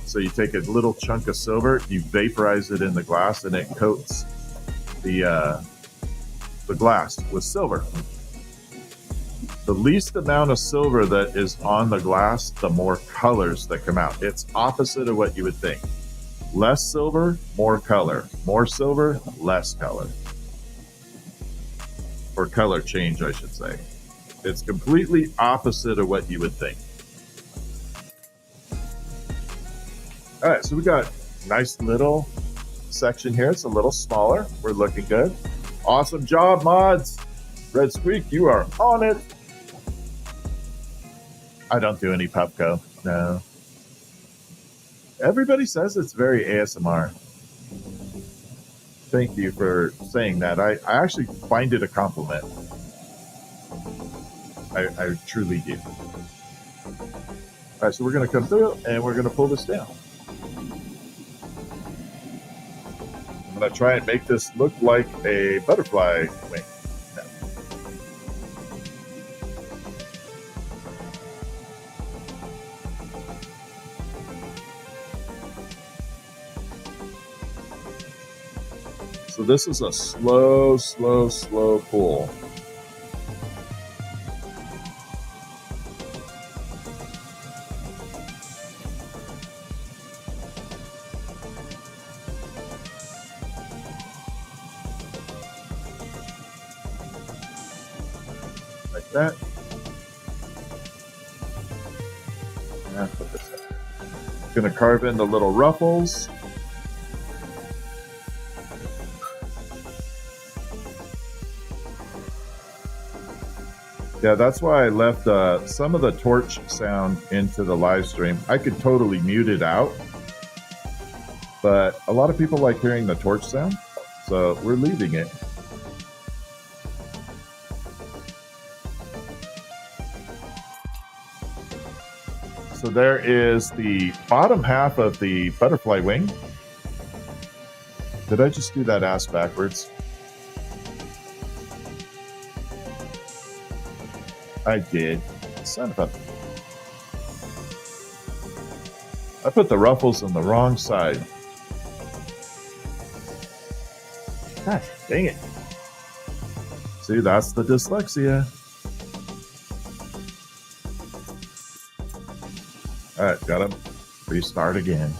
So you take a little chunk of silver, you vaporize it in the glass, and it coats the glass with silver. The least amount of silver that is on the glass, the more colors that come out. It's opposite of what you would think. Less silver, more color. More silver, less color. Or color change, I should say. It's completely opposite of what you would think. All right, so we got a nice little section here. It's a little smaller. We're looking good. Awesome job, mods. Red Squeak, you are on it. I don't do any Pupco, no. Everybody says it's very ASMR. Thank you for saying that. I actually find it a compliment. I truly do. All right, so we're going to come through and we're going to pull this down. I'm going to try and make this look like a butterfly wing. No. So this is a slow, slow, slow pull. Like that. And put this up. I'm going to carve in the little ruffles. Yeah, that's why I left some of the torch sound into the live stream. I could totally mute it out, but a lot of people like hearing the torch sound, so we're leaving it. So there is the bottom half of the butterfly wing. Did I just do that ass backwards? I did. Son of a... I put the ruffles on the wrong side. God dang it. See, that's the dyslexia. Alright, gotta restart again.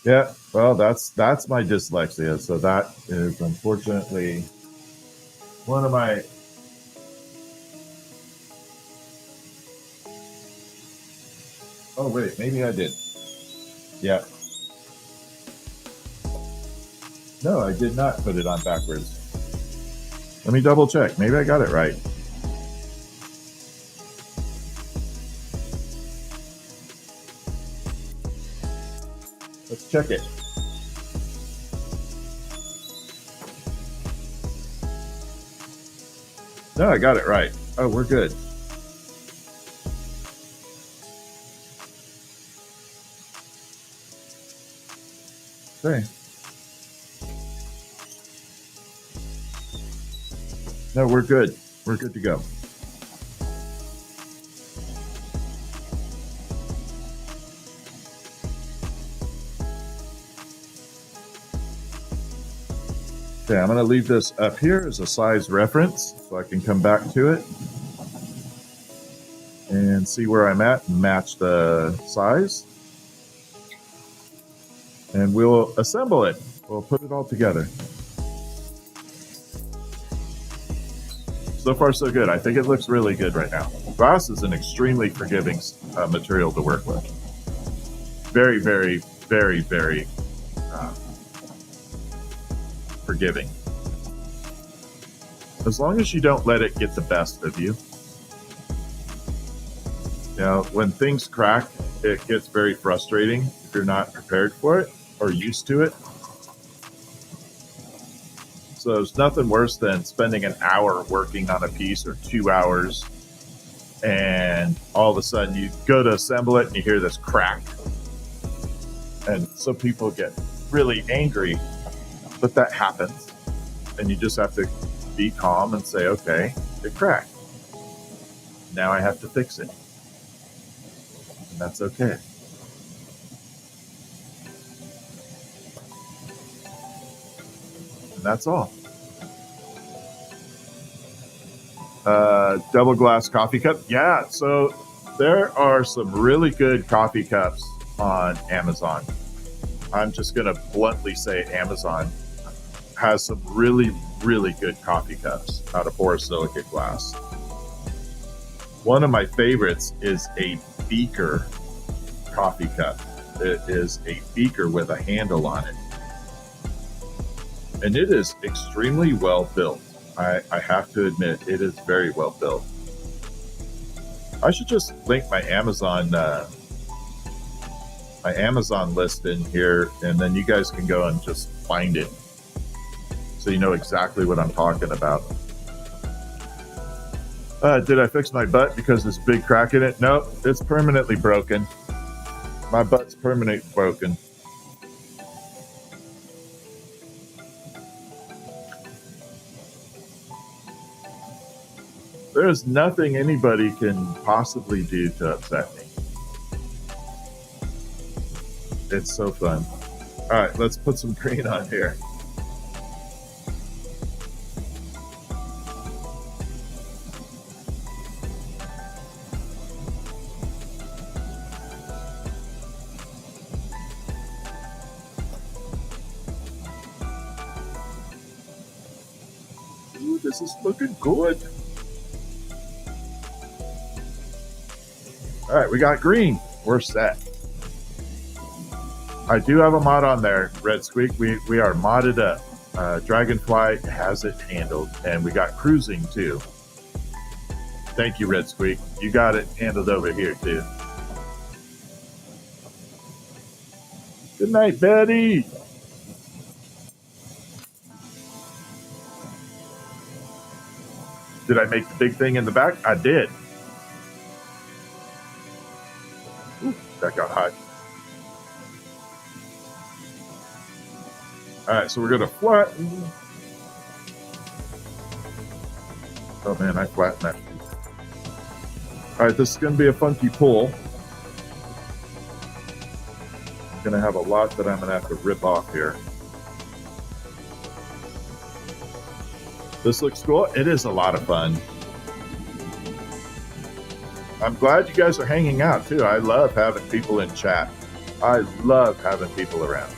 Yeah, well, that's my dyslexia, so that is unfortunately one of my... Oh, wait, maybe I did. Yeah. No, I did not put it on backwards. Let me double check. Maybe I got it right. Let's check it. No, I got it right. Oh, we're good. Okay. No, we're good. We're good to go. Okay, I'm going to leave this up here as a size reference so I can come back to it and see where I'm at and match the size. And we'll assemble it. We'll put it all together. So far, so good. I think it looks really good right now. Glass is an extremely forgiving material to work with. Very, very, very, very forgiving. As long as you don't let it get the best of you. You know, when things crack, it gets very frustrating if you're not prepared for it or used to it. So there's nothing worse than spending an hour working on a piece or 2 hours, and all of a sudden you go to assemble it and you hear this crack. And some people get really angry, but that happens. And you just have to be calm and say, okay, it cracked. Now I have to fix it. And that's okay. And that's all. Double glass coffee cup. Yeah, so there are some really good coffee cups on Amazon. I'm just going to bluntly say Amazon has some really, really good coffee cups out of borosilicate glass. One of my favorites is a beaker coffee cup. It is a beaker with a handle on it. And it is extremely well built. I have to admit, it is very well built. I should just link my Amazon list in here, and then you guys can go and just find it, so you know exactly what I'm talking about. Did I fix my butt because there's a big crack in it? Nope, it's permanently broken. My butt's permanently broken. There's nothing anybody can possibly do to upset me. It's so fun. All right, let's put some green on here. Ooh, this is looking good. All right, we got green. We're set. I do have a mod on there, Red Squeak. We are modded up. Dragonfly has it handled, and we got cruising too. Thank you, Red Squeak. You got it handled over here too. Good night, Betty. Did I make the big thing in the back? I did. Ooh, that got hot. All right, so we're going to flatten. Oh, man, I flattened that. All right, this is going to be a funky pull. I'm going to have a lot that I'm going to have to rip off here. This looks cool. It is a lot of fun. I'm glad you guys are hanging out, too. I love having people in chat. I love having people around.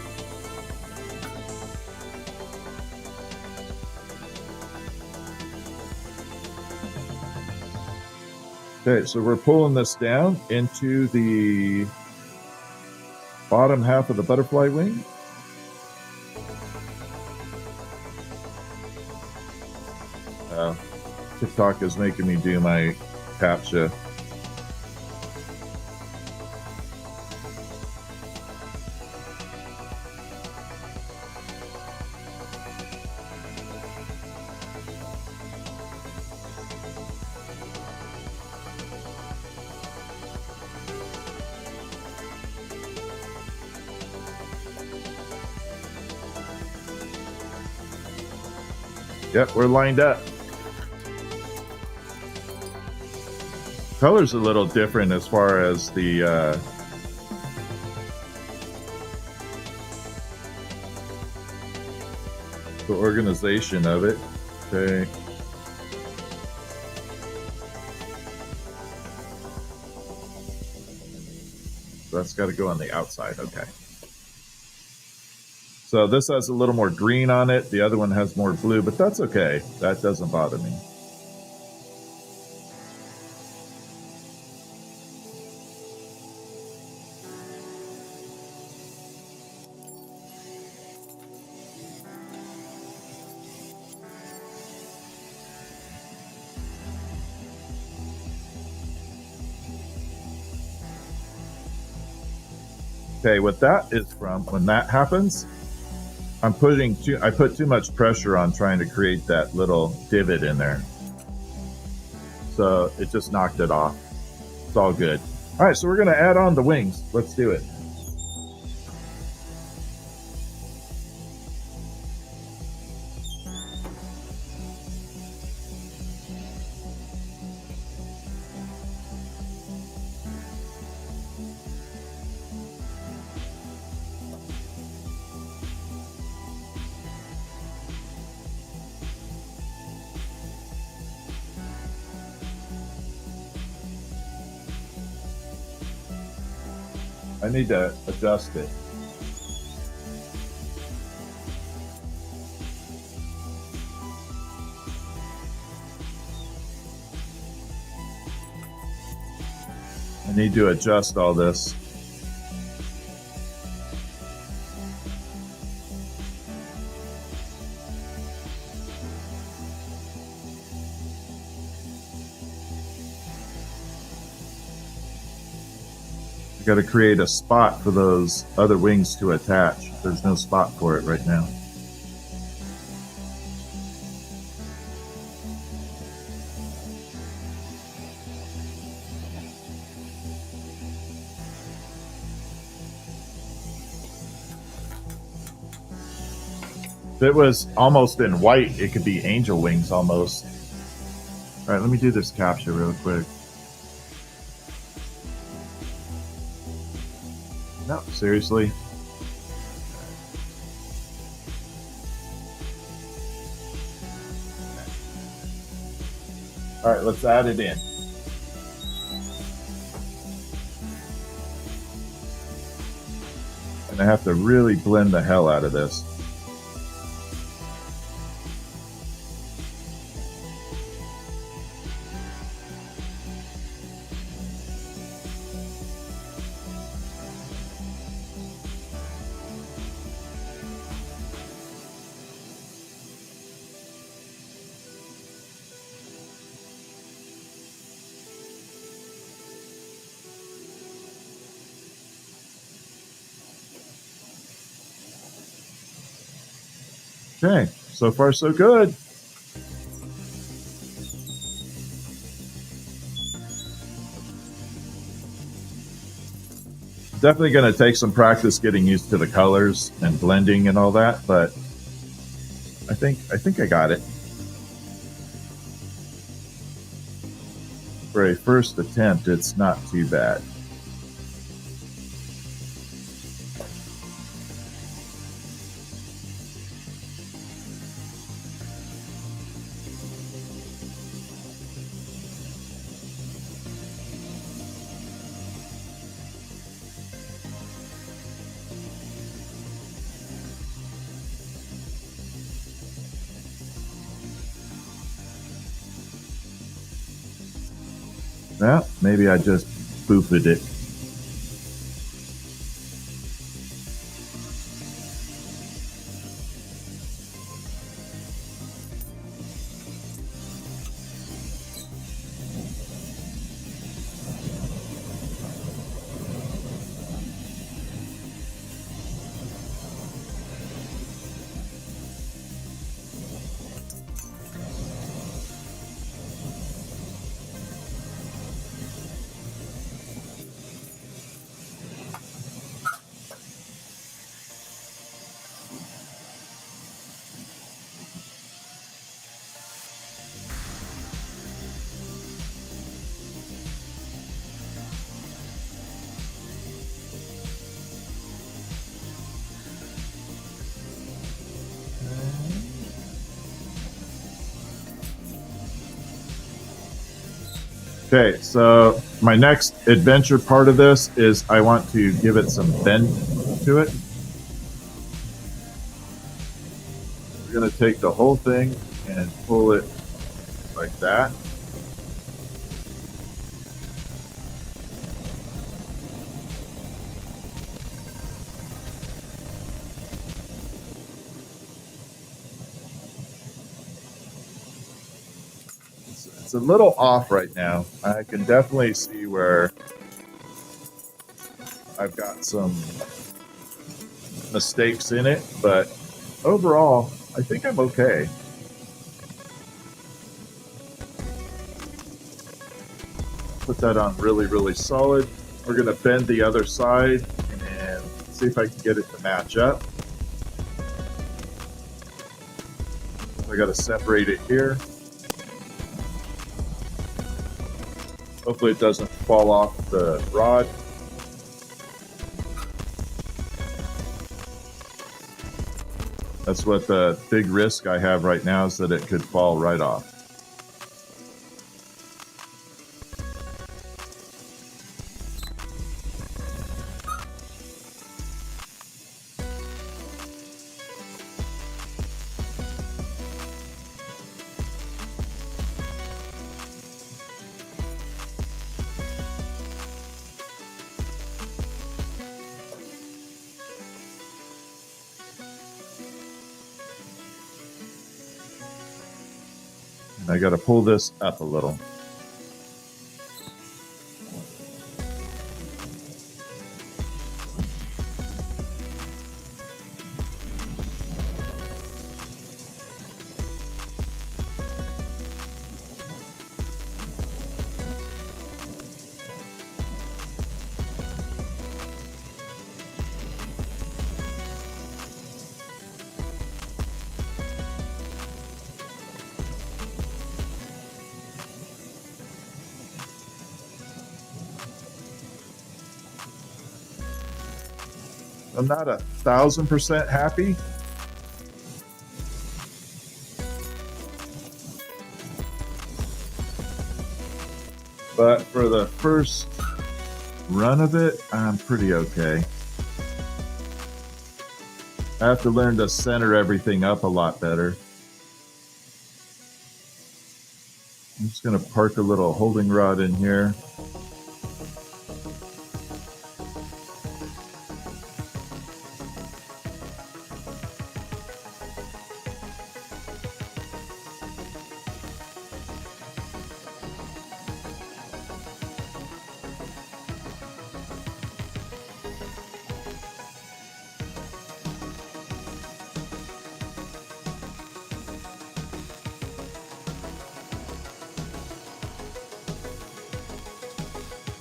Okay, so we're pulling this down into the bottom half of the butterfly wing. TikTok is making me do my CAPTCHA. Yep, we're lined up. Color's a little different as far as the organization of it. Okay. So that's got to go on the outside. Okay. So this has a little more green on it. The other one has more blue, but that's okay. That doesn't bother me. Okay, what that is from, when that happens, I put too much pressure on trying to create that little divot in there. So it just knocked it off. It's all good. All right, so we're gonna add on the wings. Let's do it. I need to adjust it. I need to adjust all this. I got to create a spot for those other wings to attach. There's no spot for it right now. If it was almost in white, it could be angel wings almost. All right, let me do this capture real quick. No, seriously. All right, let's add it in. And I have to really blend the hell out of this. Okay, so far so good. Definitely going to take some practice getting used to the colors and blending and all that, but I think I got it. For a first attempt, it's not too bad. Well, maybe I just boofed it. Okay, so my next adventure part of this is I want to give it some bend to it. We're going to take the whole thing and pull it like that. It's a little off right now. I can definitely see where I've got some mistakes in it, but overall, I think I'm okay. Put that on really, really solid. We're going to bend the other side and see if I can get it to match up. I got to separate it here. Hopefully it doesn't fall off the rod. That's what the big risk I have right now, is that it could fall right off. And I got to pull this up a little. I'm not 1,000% happy. But for the first run of it, I'm pretty okay. I have to learn to center everything up a lot better. I'm just going to park a little holding rod in here.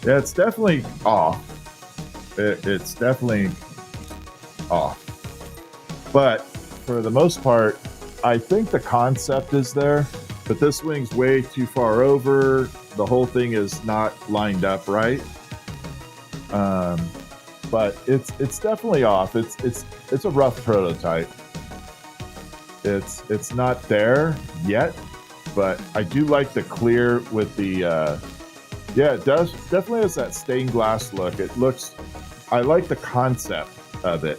Yeah, it's definitely off. It's definitely off. But for the most part, I think the concept is there, but this wing's way too far over. The whole thing is not lined up right. But it's definitely off. It's a rough prototype. It's not there yet, but I do like the clear with the yeah, it does. Definitely has that stained glass look. It looks, I like the concept of it.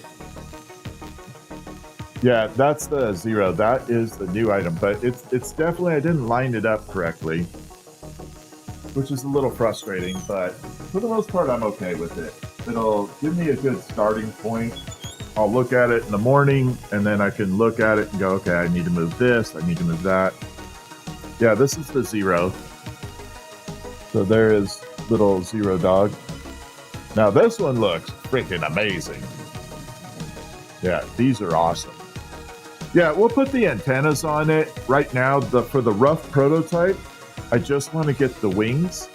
Yeah, that's the Zero. That is the new item, but it's definitely, I didn't line it up correctly, which is a little frustrating, but for the most part, I'm okay with it. It'll give me a good starting point. I'll look at it in the morning, and then I can look at it and go, okay, I need to move this, I need to move that. Yeah, this is the Zero. So there is little Zero Dog. Now this one looks freaking amazing. Yeah, these are awesome. Yeah, we'll put the antennas on it. Right now, for the rough prototype, I just want to get the wings.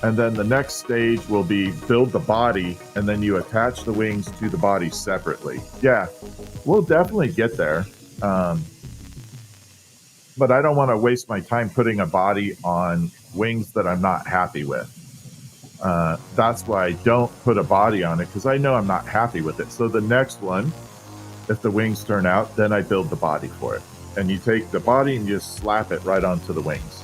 And then the next stage will be build the body, and then you attach the wings to the body separately. Yeah, we'll definitely get there. But I don't want to waste my time putting a body on wings that I'm not happy with. That's why I don't put a body on it, because I know I'm not happy with it. So the next one, if the wings turn out, then I build the body for it. And you take the body and you just slap it right onto the wings.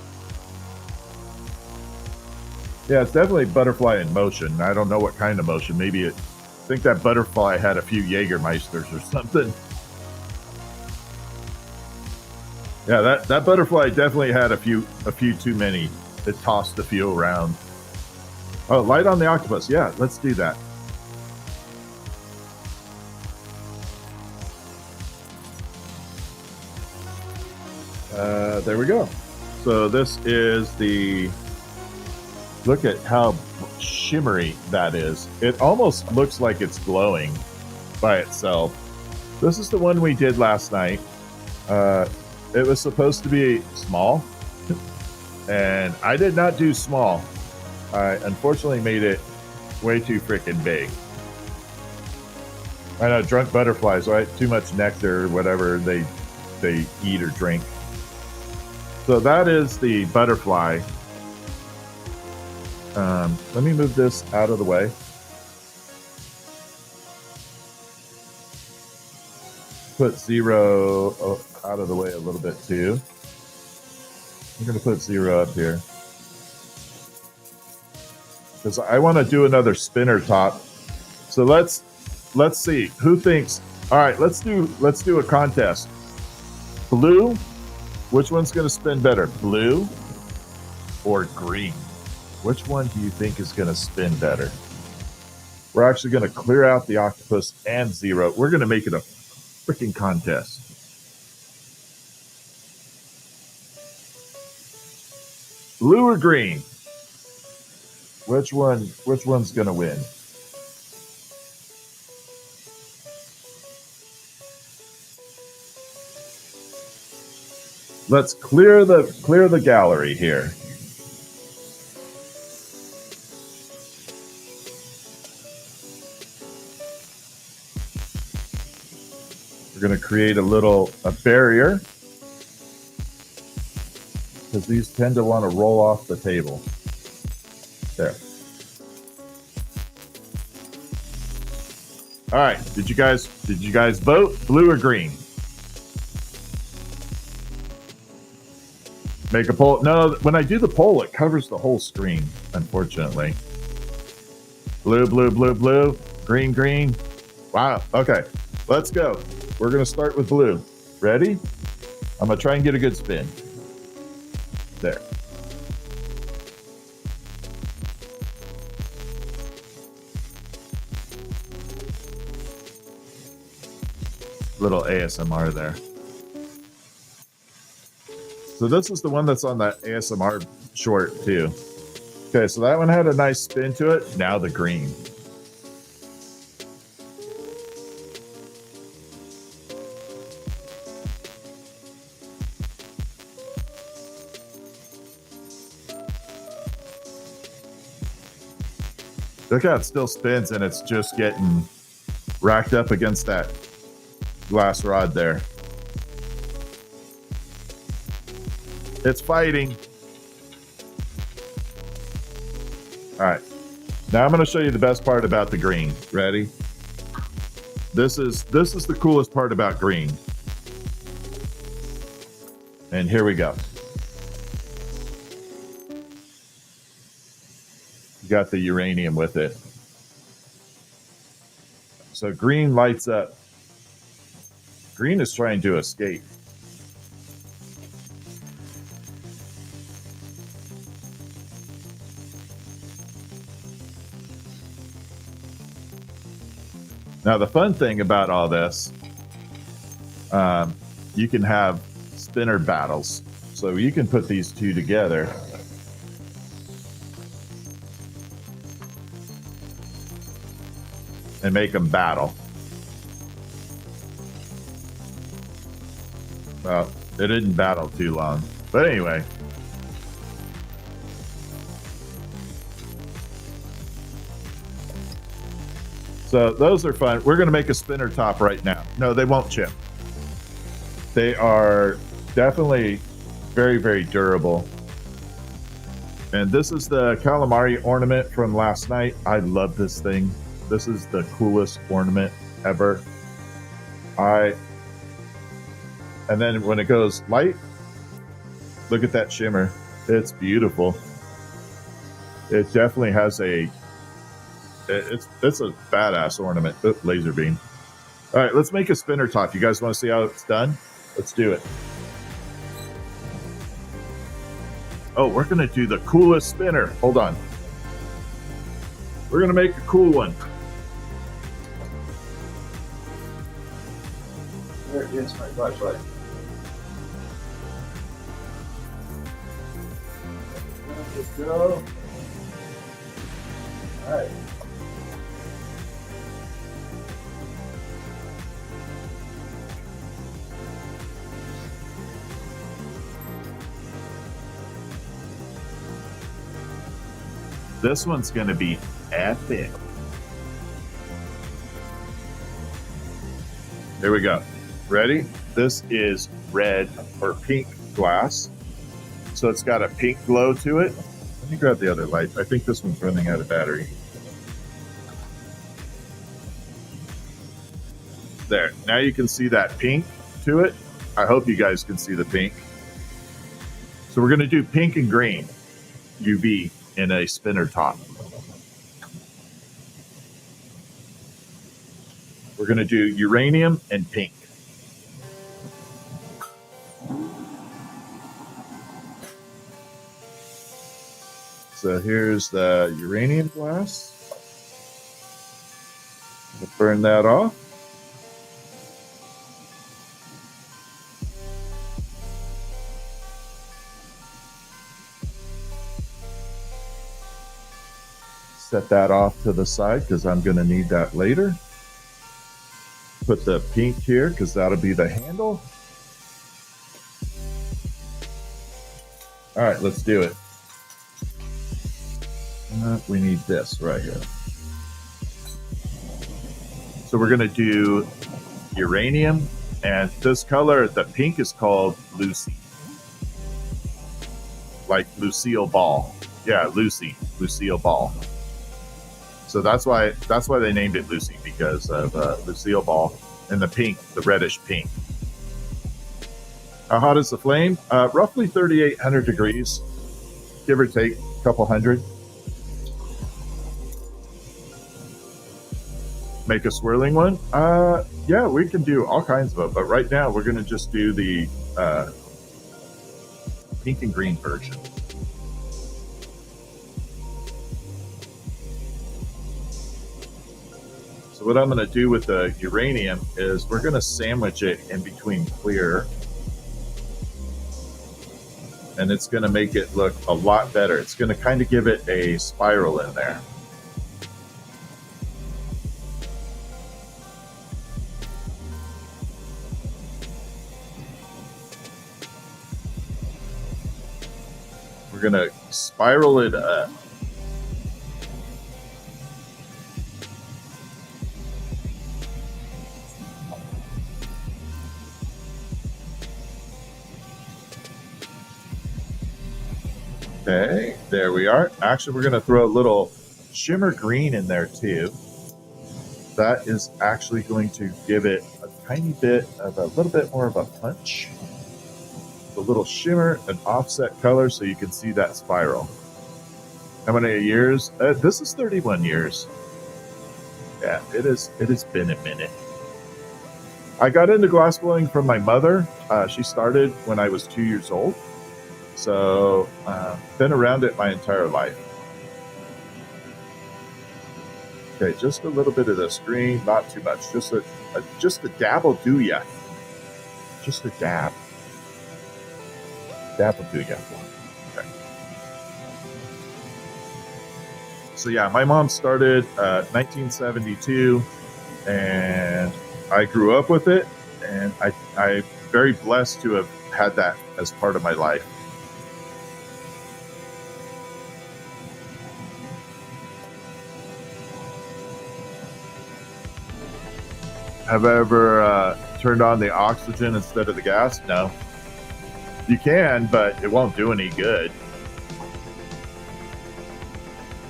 Yeah, it's definitely butterfly in motion. I don't know what kind of motion. Maybe I think that butterfly had a few Jägermeisters or something. Yeah, that butterfly definitely had a few too many. It tossed a few around. Oh, light on the octopus. Yeah, let's do that. There we go. So this is the, look at how shimmery that is. It almost looks like it's glowing by itself. This is the one we did last night. It was supposed to be small, and I did not do small. I unfortunately made it way too freaking big. I know, drunk butterflies, right? Too much nectar or whatever they eat or drink. So that is the butterfly. Let me move this out of the way. Put Zero out of the way a little bit too. I'm going to put Zero up here, because I want to do another spinner top. So let's see who thinks. All right, let's do a contest. Blue, which one's going to spin better, blue or green? Which one do you think is going to spin better? We're actually going to clear out the octopus and Zero. We're going to make it a freaking contest. Blue or green? Which one's gonna win? Let's clear the gallery here. We're going to create a barrier because these tend to want to roll off the table. There. All right. Did you guys vote? Blue or green? Make a poll. No, when I do the poll, it covers the whole screen, unfortunately. Blue, blue, blue, blue. Green, green. Wow. Okay. Let's go. We're going to start with blue. Ready? I'm going to try and get a good spin. There. Little ASMR there. So this is the one that's on that ASMR short too. Okay, so that one had a nice spin to it. Now the green. Look how it still spins and it's just getting racked up against that glass rod there. It's fighting. All right. Now I'm going to show you the best part about the green. Ready? This is the coolest part about green. And here we go. You got the uranium with it. So green lights up. Green is trying to escape. Now, the fun thing about all this, you can have spinner battles. So you can put these two together. And make them battle. Well, it didn't battle too long. But anyway. So those are fun. We're going to make a spinner top right now. No, they won't chip. They are definitely very, very durable. And this is the calamari ornament from last night. I love this thing. This is the coolest ornament ever. And then when it goes light, look at that shimmer. It's beautiful. It definitely has it's a badass ornament. Oh, laser beam. All right, let's make a spinner top. You guys want to see how it's done? Let's do it. Oh, we're going to do the coolest spinner. Hold on. We're going to make a cool one. There it is, my flashlight. Let's go. All right. This one's going to be epic. Here we go. Ready? This is red or pink glass. So it's got a pink glow to it. Let me grab the other light. I think this one's running out of battery. There. Now you can see that pink to it. I hope you guys can see the pink. So we're going to do pink and green UV in a spinner top. We're going to do uranium and pink. So here's the uranium glass. We'll burn that off. Set that off to the side because I'm going to need that later. Put the pink here because that'll be the handle. All right, let's do it. We need this right here. So we're going to do uranium, and this color, the pink, is called Lucy. Like Lucille Ball. Yeah, Lucille Ball. So that's why they named it Lucy, because of Lucille Ball, and the pink, the reddish pink. How hot is the flame? Roughly 3,800 degrees, give or take a couple hundred. Make a swirling one? Yeah, we can do all kinds of them, but right now we're going to just do the pink and green version. So what I'm going to do with the uranium is we're going to sandwich it in between clear, and it's going to make it look a lot better. It's going to kind of give it a spiral in there. We're going to spiral it up. Okay, there we are. Actually, we're going to throw a little shimmer green in there too. That is actually going to give it a tiny bit of a little bit more of a punch. A little shimmer, an offset color, so you can see that spiral. How many years? This is 31 years. Yeah, it has been a minute. I got into glassblowing from my mother. She started when I was 2 years old. So, been around it my entire life. Okay, just a little bit of this green, not too much. Just a dab will do ya. Just a dab. Dab will do ya. Okay. So yeah, my mom started 1972, and I grew up with it, and I'm very blessed to have had that as part of my life. Have I ever turned on the oxygen instead of the gas? No. You can, but it won't do any good.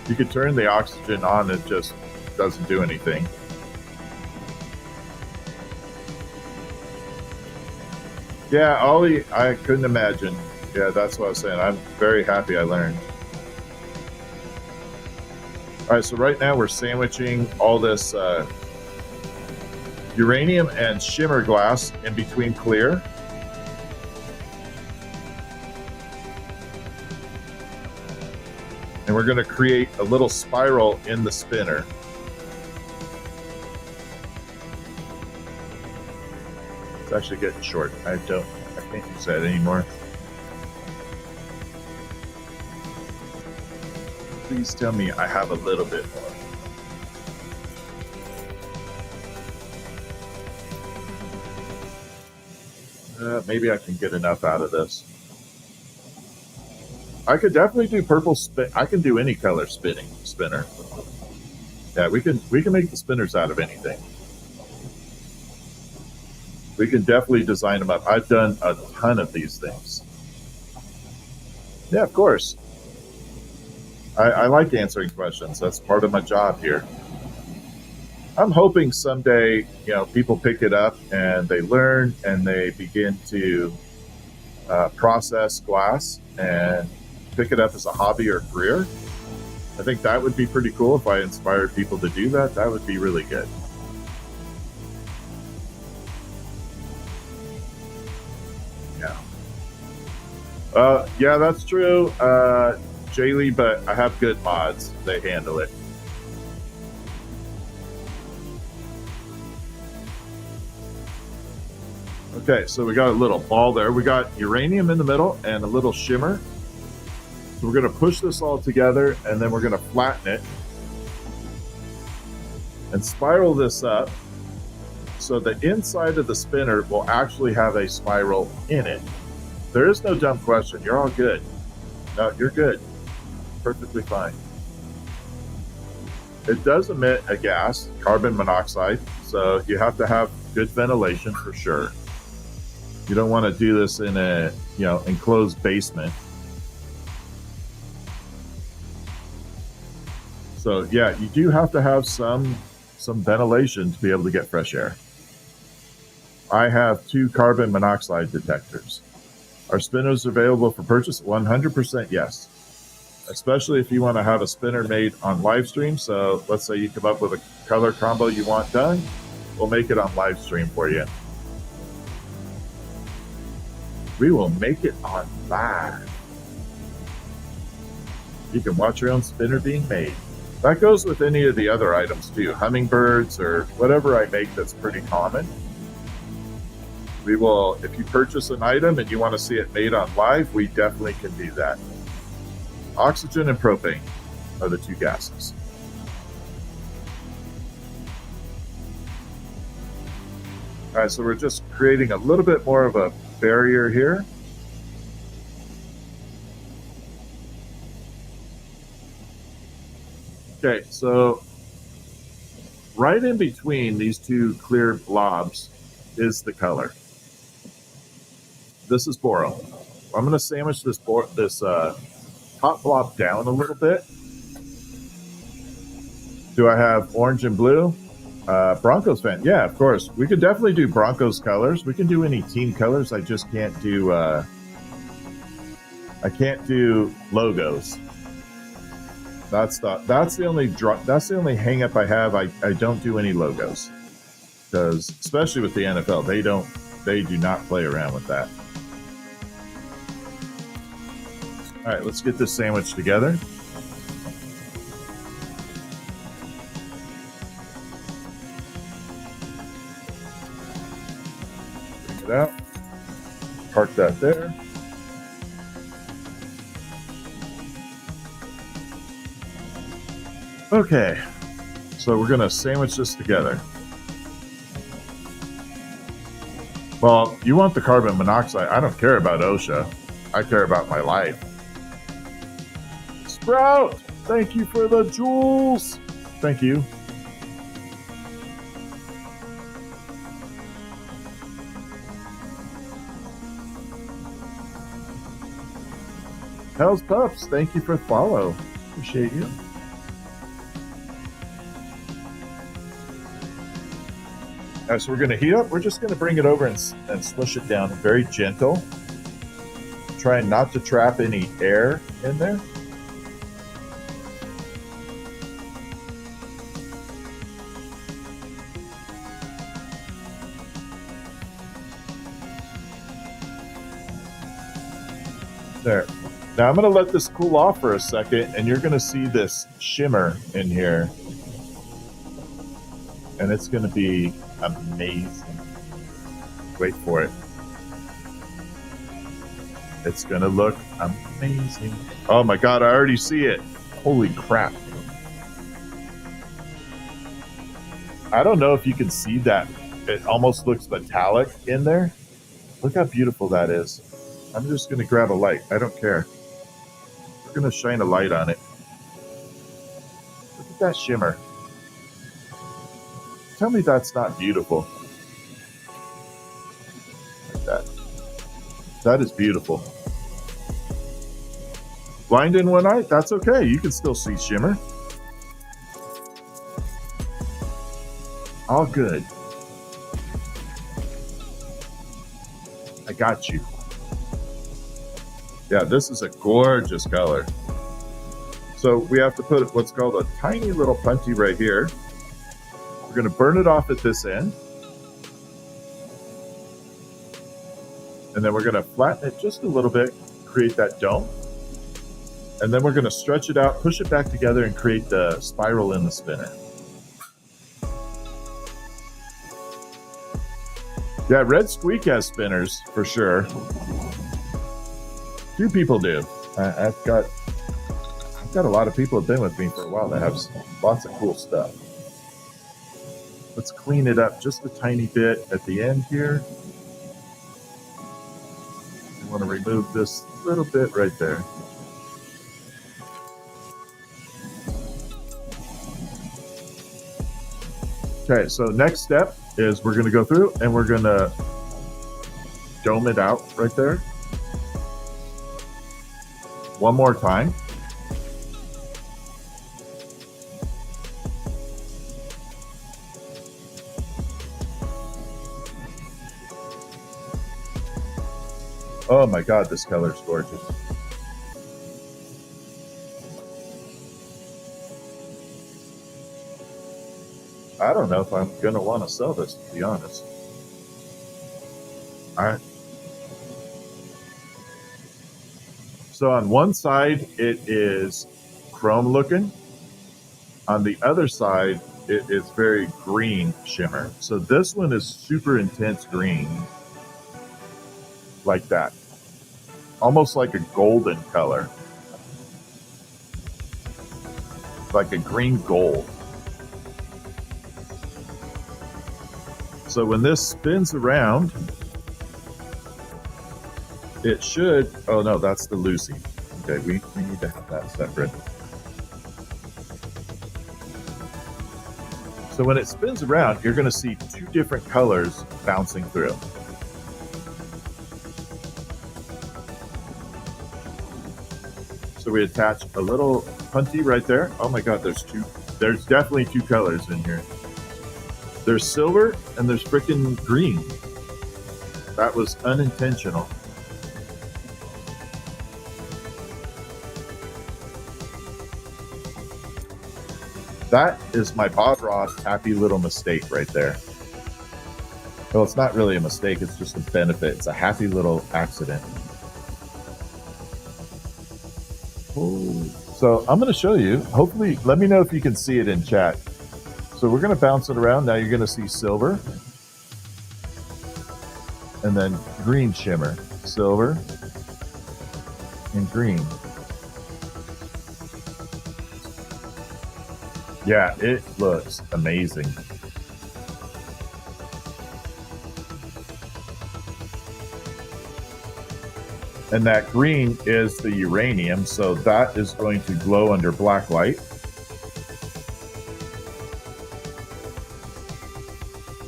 You could turn the oxygen on, it just doesn't do anything. Yeah, Ollie, I couldn't imagine. Yeah, that's what I was saying. I'm very happy I learned. All right, so right now we're sandwiching all this uranium and shimmer glass in between clear. And we're going to create a little spiral in the spinner. It's actually getting short. I can't use that anymore. Please tell me I have a little bit more. Maybe I can get enough out of this. I could definitely do purple spin. I can do any color spinner. Yeah, we can make the spinners out of anything. We can definitely design them up. I've done a ton of these things. Yeah, of course. I like answering questions. That's part of my job here. I'm hoping someday, people pick it up and they learn and they begin to process glass and pick it up as a hobby or career. I think that would be pretty cool if I inspired people to do that. That would be really good. Yeah. Yeah, that's true, Jaylee, but I have good mods. They handle it. Okay, so we got a little ball there. We got uranium in the middle and a little shimmer. So we're going to push this all together, and then we're going to flatten it. and spiral this up so the inside of the spinner will actually have a spiral in it. There is no dumb question. You're all good. No, you're good. Perfectly fine. It does emit a gas, carbon monoxide, so you have to have good ventilation for sure. You don't want to do this in a, enclosed basement. So yeah, you do have to have some ventilation to be able to get fresh air. I have 2 carbon monoxide detectors. Are spinners available for purchase? 100% yes. Especially if you want to have a spinner made on live stream. So let's say you come up with a color combo you want done, we'll make it on live stream for you. We will make it on live. You can watch your own spinner being made. That goes with any of the other items too, hummingbirds or whatever I make that's pretty common. We will, if you purchase an item and you want to see it made on live, we definitely can do that. Oxygen and propane are the 2 gases. All right, so we're just creating a little bit more of a barrier here. Okay, so right in between these 2 clear blobs is the color. This is boro. I'm going to sandwich this top blob down a little bit. Do I have orange and blue? Broncos fan. Yeah, of course. We could definitely do Broncos colors. We can do any team colors. I just can't do I can't do logos. That's the only hang up I have. I don't do any logos. Because especially with the NFL, they do not play around with that. All right, let's get this sandwich together. Bring it out. Park that there. Okay, so we're gonna sandwich this together. Well, you want the carbon monoxide. I don't care about OSHA. I care about my life. Sprout, thank you for the jewels. Thank you. Hell's Pups, thank you for follow. Appreciate you. All right, so we're going to heat up. We're just going to bring it over and smush it down very gentle. Trying not to trap any air in there. There. Now I'm going to let this cool off for a second, and you're going to see this shimmer in here. And it's going to be amazing. Wait for it. It's going to look amazing. Oh my God, I already see it. Holy crap. I don't know if you can see that. It almost looks metallic in there. Look how beautiful that is. I'm just going to grab a light. I don't care. We're going to shine a light on it. Look at that shimmer. Tell me that's not beautiful. Like that. That is beautiful. Blind in one eye? That's okay. You can still see shimmer. All good. I got you. Yeah, this is a gorgeous color. So we have to put what's called a tiny little punty right here. We're going to burn it off at this end. And then we're going to flatten it just a little bit, create that dome. And then we're going to stretch it out, push it back together, and create the spiral in the spinner. Yeah, Red Squeak has spinners for sure. 2 people do. I've got a lot of people who've been with me for a while that have lots of cool stuff. Let's clean it up just a tiny bit at the end here. I want to remove this little bit right there. Okay, so next step is we're going to go through and we're going to dome it out right there. One more time. Oh my God, this color is gorgeous. I don't know if I'm going to want to sell this, to be honest. All right. So on one side, it is chrome looking. On the other side, it is very green shimmer. So this one is super intense green. Like that. Almost like a golden color. Like a green gold. So when this spins around, it should, oh no, that's the Lucy. Okay, we need to have that separate. So when it spins around, you're going to see two different colors bouncing through. So we attach a little punty right there. Oh my God, there's definitely two colors in here. There's silver and there's freaking green. That was unintentional. That is my Bob Ross happy little mistake right there. Well, it's not really a mistake, it's just a benefit. It's a happy little accident. Oh. So I'm going to show you. Hopefully, let me know if you can see it in chat. So we're going to bounce it around. Now you're going to see silver. And then green shimmer. Silver and green. Yeah, it looks amazing. And that green is the uranium, so that is going to glow under black light.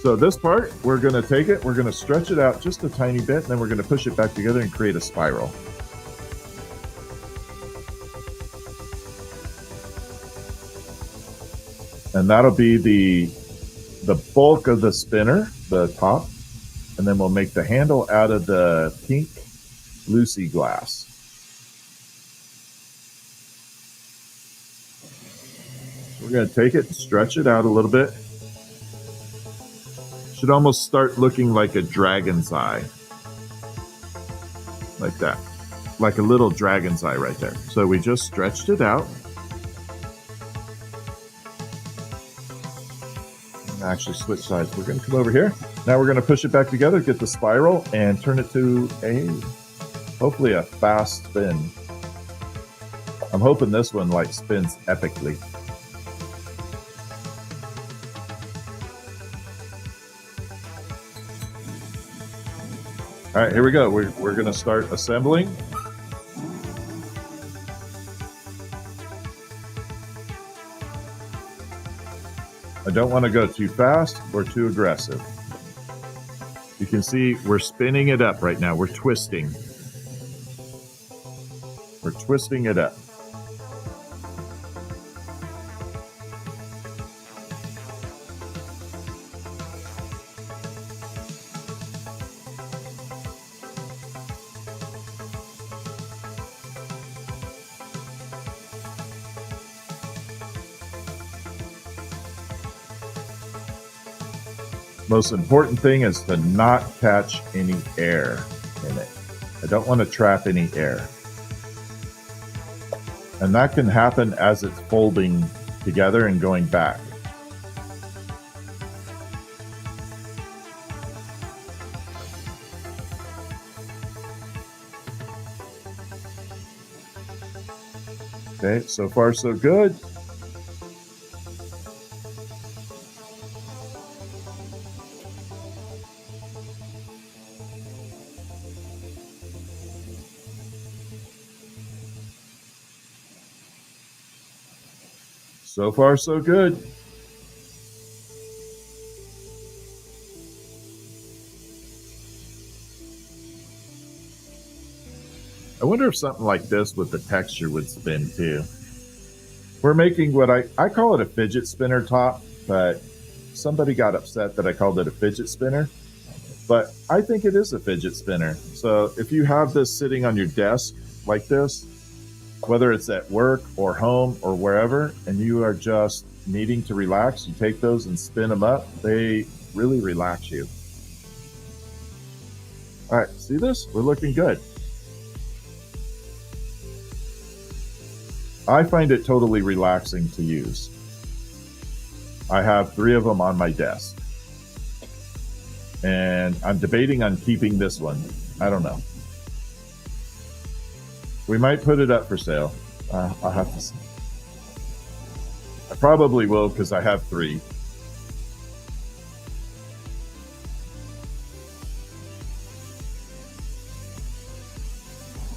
So this part, we're going to take it, we're going to stretch it out just a tiny bit, and then we're going to push it back together and create a spiral. And that'll be the bulk of the spinner, the top, and then we'll make the handle out of the pink Lucy glass. We're going to take it and stretch it out a little bit. Should almost start looking like a dragon's eye. Like that. Like a little dragon's eye right there. So we just stretched it out. Actually switch sides. We're going to come over here. Now we're going to push it back together, get the spiral, and turn it to hopefully a fast spin. I'm hoping this one like spins epically. All right, here we go. We're going to start assembling. I don't want to go too fast or too aggressive. You can see we're spinning it up right now. We're twisting. We're twisting it up. Most important thing is to not catch any air in it. I don't want to trap any air. And that can happen as it's folding together and going back. Okay, so far so good. So far, so good. I wonder if something like this with the texture would spin too. We're making what I call it a fidget spinner top, but somebody got upset that I called it a fidget spinner. But I think it is a fidget spinner. So if you have this sitting on your desk like this, whether it's at work or home or wherever, and you are just needing to relax, you take those and spin them up. They really relax you. All right, see this? We're looking good. I find it totally relaxing to use. I have 3 of them on my desk. And I'm debating on keeping this one. I don't know. We might put it up for sale. I'll have to see. I probably will because I have 3.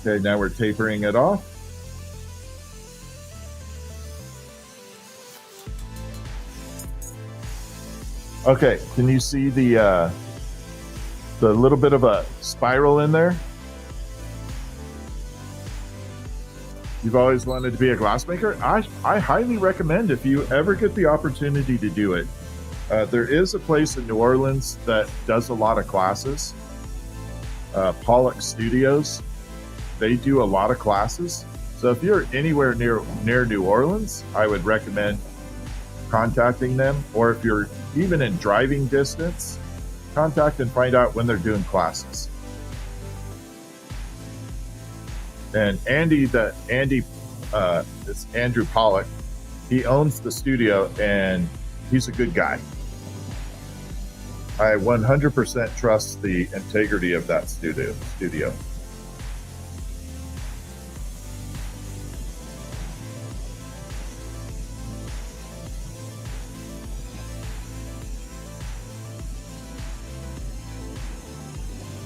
Okay, now we're tapering it off. Okay, can you see the little bit of a spiral in there? You've always wanted to be a glassmaker? I highly recommend if you ever get the opportunity to do it. There is a place in New Orleans that does a lot of classes. Pollock Studios. They do a lot of classes. So if you're anywhere near New Orleans, I would recommend contacting them. Or if you're even in driving distance, contact and find out when they're doing classes. And it's Andrew Pollock. He owns the studio and he's a good guy. I 100% trust the integrity of that studio.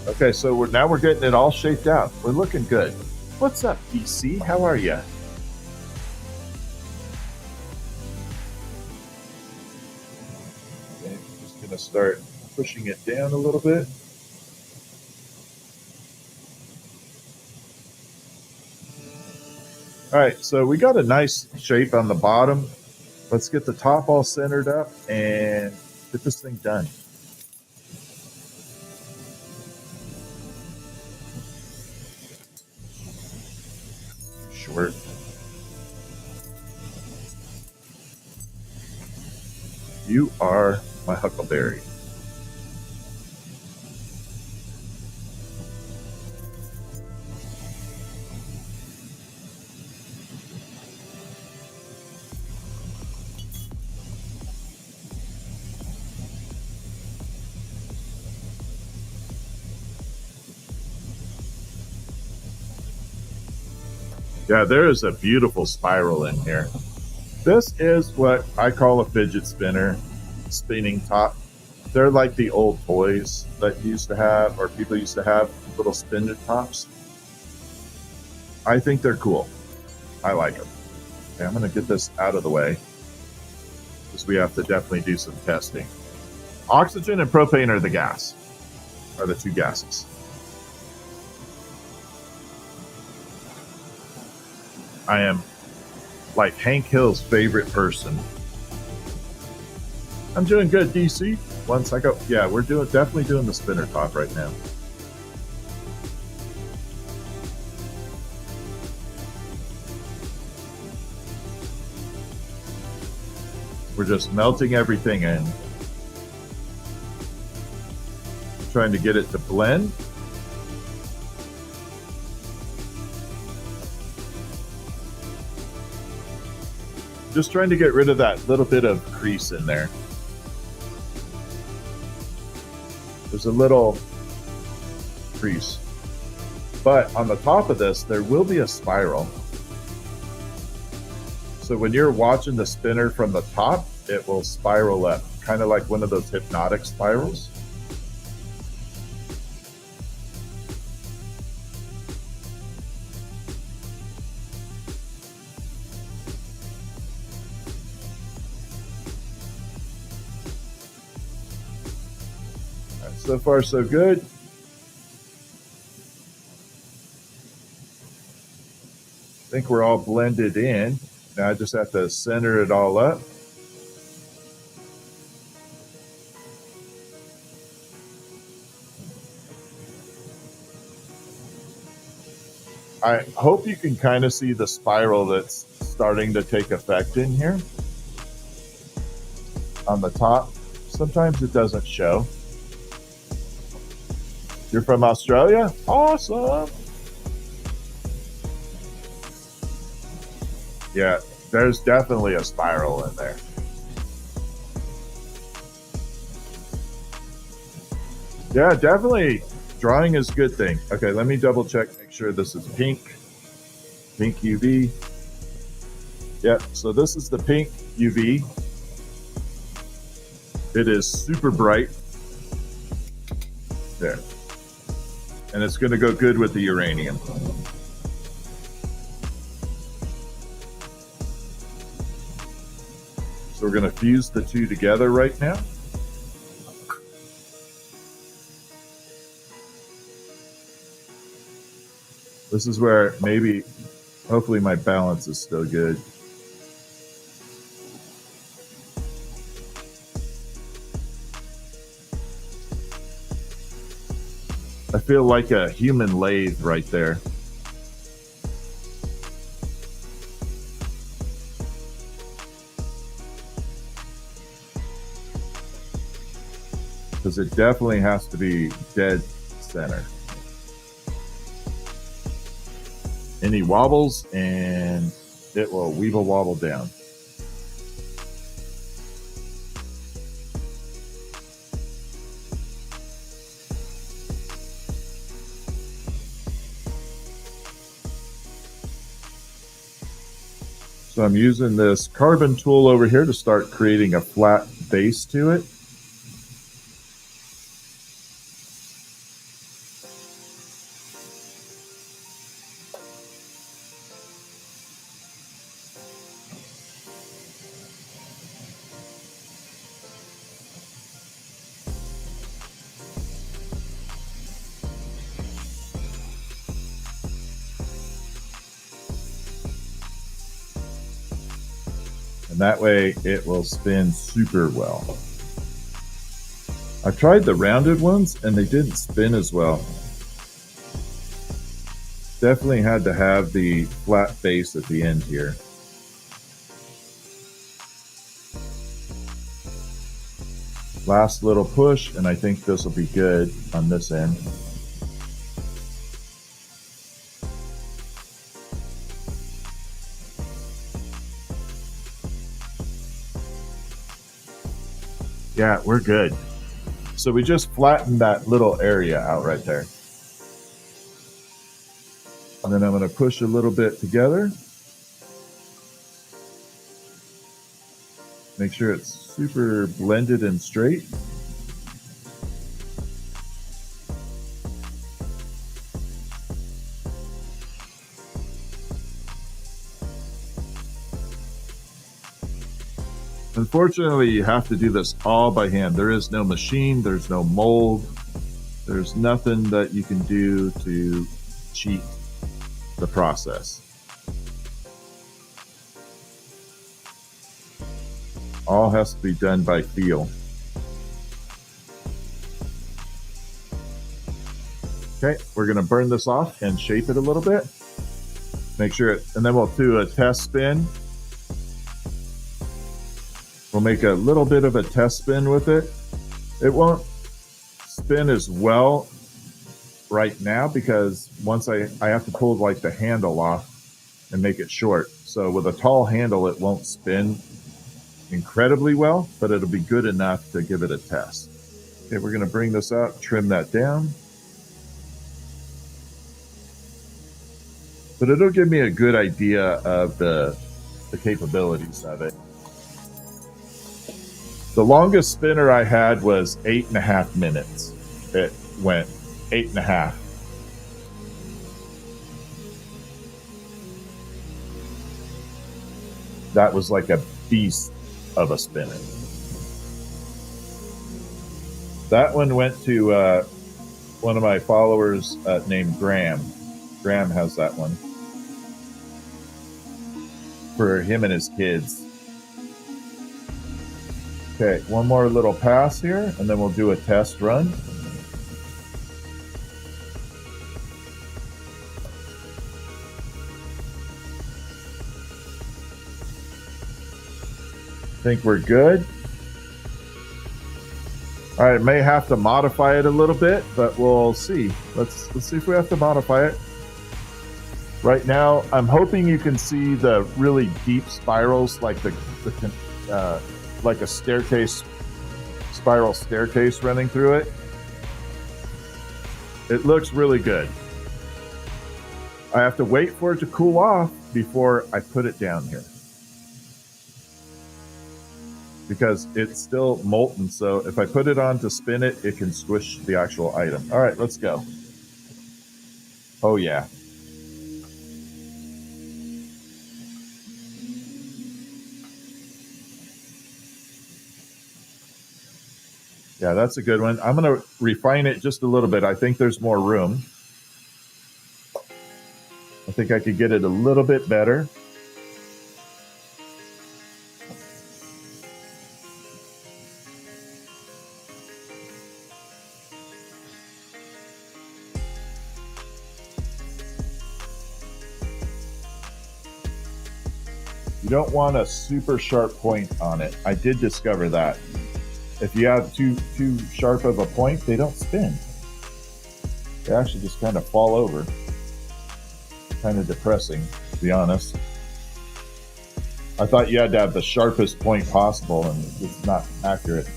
Okay, so now we're getting it all shaped out. We're looking good. What's up, DC? How are you? Okay, just gonna start pushing it down a little bit. All right, so we got a nice shape on the bottom. Let's get the top all centered up and get this thing done. Short. You are my huckleberry. Yeah, there is a beautiful spiral in here. This is what I call a fidget spinner, spinning top. They're like the old toys that you used to have, or people used to have, little spinner tops. I think they're cool. I like them. Okay, I'm going to get this out of the way because we have to definitely do some testing. Oxygen and propane are the 2 gases. I am like Hank Hill's favorite person. I'm doing good, DC. Once I go, yeah, we're definitely doing the spinner top right now. We're just melting everything in. Trying to get it to blend. Just trying to get rid of that little bit of crease in there. There's a little crease. But on the top of this, there will be a spiral. So when you're watching the spinner from the top, it will spiral up, kind of like one of those hypnotic spirals. So far, so good. I think we're all blended in. Now I just have to center it all up. I hope you can kind of see the spiral that's starting to take effect in here on the top. Sometimes it doesn't show. You're from Australia? Awesome. Yeah, there's definitely a spiral in there. Yeah, definitely. Drawing is a good thing. Okay, let me double check, make sure this is pink. Pink UV. Yep, so this is the pink UV. It is super bright. There. And it's going to go good with the uranium. So we're going to fuse the two together right now. This is where maybe, hopefully my balance is still good. I feel like a human lathe right there. Because it definitely has to be dead center. Any wobbles and it will weevil wobble down. So I'm using this carbon tool over here to start creating a flat base to it. And that way it will spin super well. I tried the rounded ones and they didn't spin as well. Definitely had to have the flat base at the end here. Last little push, and I think this will be good on this end. Yeah, we're good. So we just flattened that little area out right there. And then I'm going to push a little bit together. Make sure it's super blended and straight. Unfortunately, you have to do this all by hand. There is no machine, there's no mold, there's nothing that you can do to cheat the process. All has to be done by feel. Okay, we're going to burn this off and shape it a little bit. Make sure it, and then we'll do a test spin. We'll make a little bit of a test spin with it. It won't spin as well right now because once I have to pull like the handle off and make it short. So with a tall handle, it won't spin incredibly well, but it'll be good enough to give it a test. Okay, we're going to bring this out, trim that down. But it'll give me a good idea of the capabilities of it. The longest spinner I had was 8.5 minutes. It went 8.5. That was like a beast of a spinner. That one went to one of my followers named Graham. Graham has that one for him and his kids. Okay, one more little pass here, and then we'll do a test run. Think we're good. All right, may have to modify it a little bit, but we'll see. Let's see if we have to modify it. Right now, I'm hoping you can see the really deep spirals, like like a staircase, spiral staircase running through it. It looks really good. I have to wait for it to cool off before I put it down here, because it's still molten. So if I put it on to spin it, it can squish the actual item. All right, let's go. Oh yeah. Yeah, that's a good one. I'm going to refine it just a little bit. I think there's more room. I think I could get it a little bit better. You don't want a super sharp point on it. I did discover that. If you have too sharp of a point, they don't spin. They actually just kind of fall over. Kind of depressing, to be honest. I thought you had to have the sharpest point possible, and it's not accurate.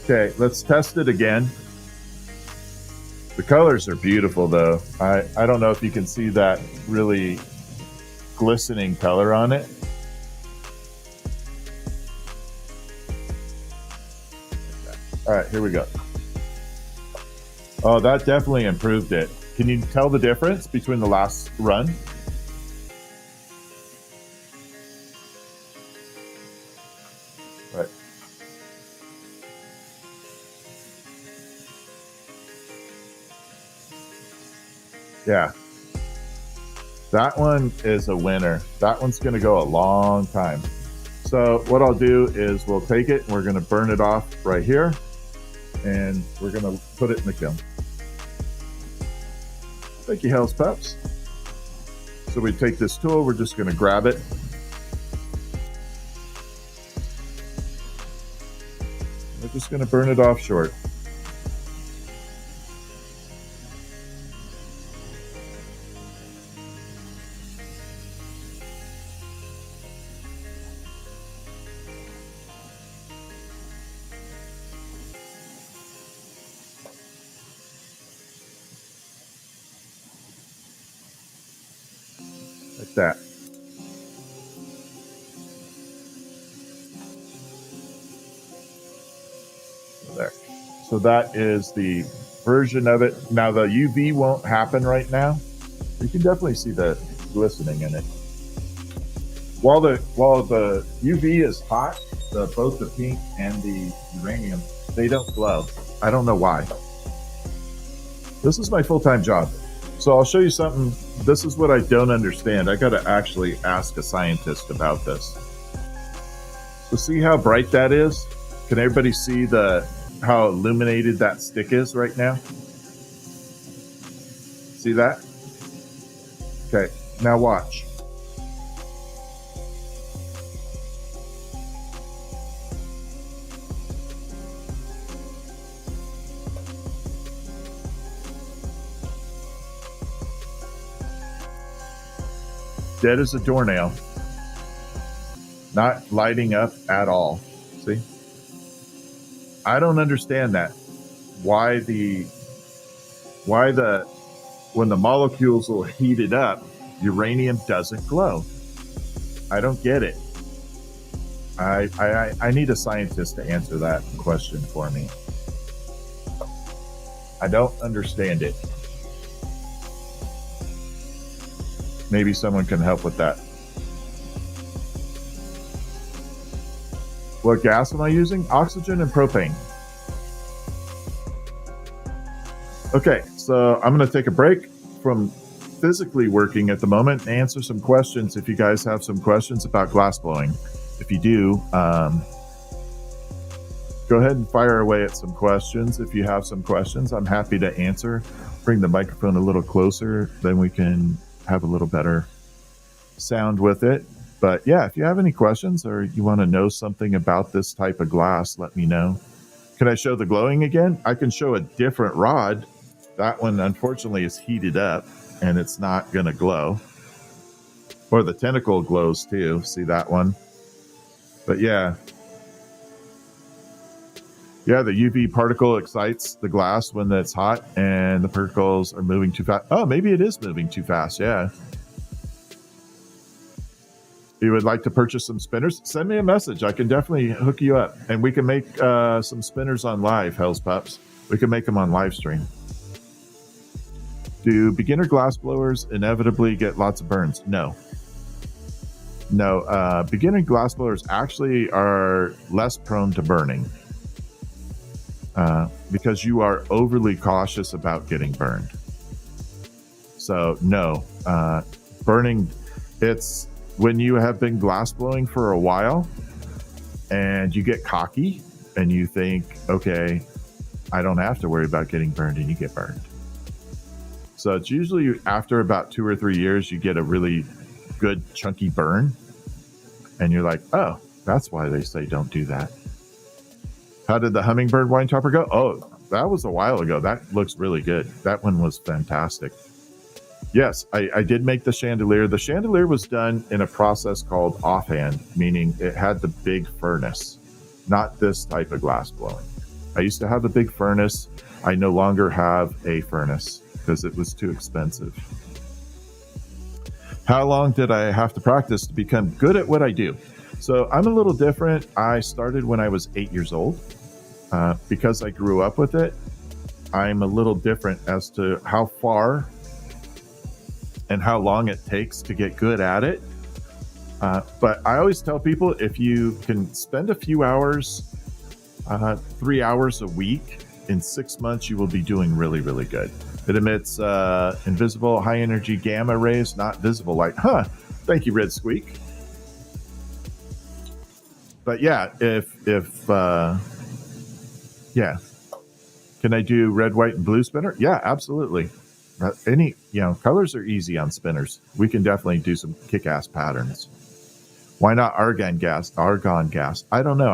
Okay, let's test it again. The colors are beautiful, though. I don't know if you can see that really glistening color on it. All right, here we go. Oh, that definitely improved it. Can you tell the difference between the last run? Right. Yeah. That one is a winner. That one's going to go a long time. So what I'll do is we'll take it and we're going to burn it off right here. And we're going to put it in the kiln. Thank you, Hell's Pups. So we take this tool, we're just going to grab it. We're just going to burn it off short. Like that. There. So that is the version of it. Now the UV won't happen right now. You can definitely see the glistening in it. While the UV is hot, both the pink and the uranium, they don't glow. I don't know why. This is my full-time job. So I'll show you something. This is what I don't understand. I got to actually ask a scientist about this. So see how bright that is? Can everybody see how illuminated that stick is right now? See that? Okay, now watch. Dead as a doornail. Not lighting up at all. See? I don't understand that. Why when the molecules will heat it up, uranium doesn't glow. I don't get it. I need a scientist to answer that question for me. I don't understand it. Maybe someone can help with that. What gas am I using? Oxygen and propane. Okay, so I'm going to take a break from physically working at the moment and answer some questions if you guys have some questions about glass blowing. If you do, go ahead and fire away at some questions. If you have some questions, I'm happy to answer. Bring the microphone a little closer, then we can have a little better sound with it. But yeah, if you have any questions or you want to know something about this type of glass, let me know. Can I show the glowing again? I can show a different rod. That one, unfortunately, is heated up and it's not going to glow. Or the tentacle glows too. See that one? But yeah. Yeah, the UV particle excites the glass when it's hot and the particles are moving too fast. Oh, maybe it is moving too fast. Yeah. You would like to purchase some spinners? Send me a message. I can definitely hook you up. And we can make some spinners on live, Hell's Pups. We can make them on live stream. Do beginner glass blowers inevitably get lots of burns? No. No, beginner glass blowers actually are less prone to burning because you are overly cautious about getting burned. So no, burning, it's when you have been glass blowing for a while and you get cocky and you think, okay, I don't have to worry about getting burned, and you get burned. So it's usually after about 2 or 3 years, you get a really good chunky burn. And you're like, oh, that's why they say don't do that. How did the hummingbird wine topper go? Oh, that was a while ago. That looks really good. That one was fantastic. Yes, I did make the chandelier. The chandelier was done in a process called offhand, meaning it had the big furnace, not this type of glass blowing. I used to have a big furnace. I no longer have a furnace because it was too expensive. How long did I have to practice to become good at what I do? So I'm a little different. I started when I was 8 years old. Because I grew up with it, I'm a little different as to how far and how long it takes to get good at it. But I always tell people, if you can spend a few hours, 3 hours a week, in 6 months, you will be doing really, really good. It emits invisible high energy gamma rays, not visible light. Huh. Thank you, Red Squeak. But yeah, yeah. Can I do red, white, and blue spinner? Yeah, absolutely. Any, colors are easy on spinners. We can definitely do some kick-ass patterns. Why not argon gas? Argon gas. I don't know.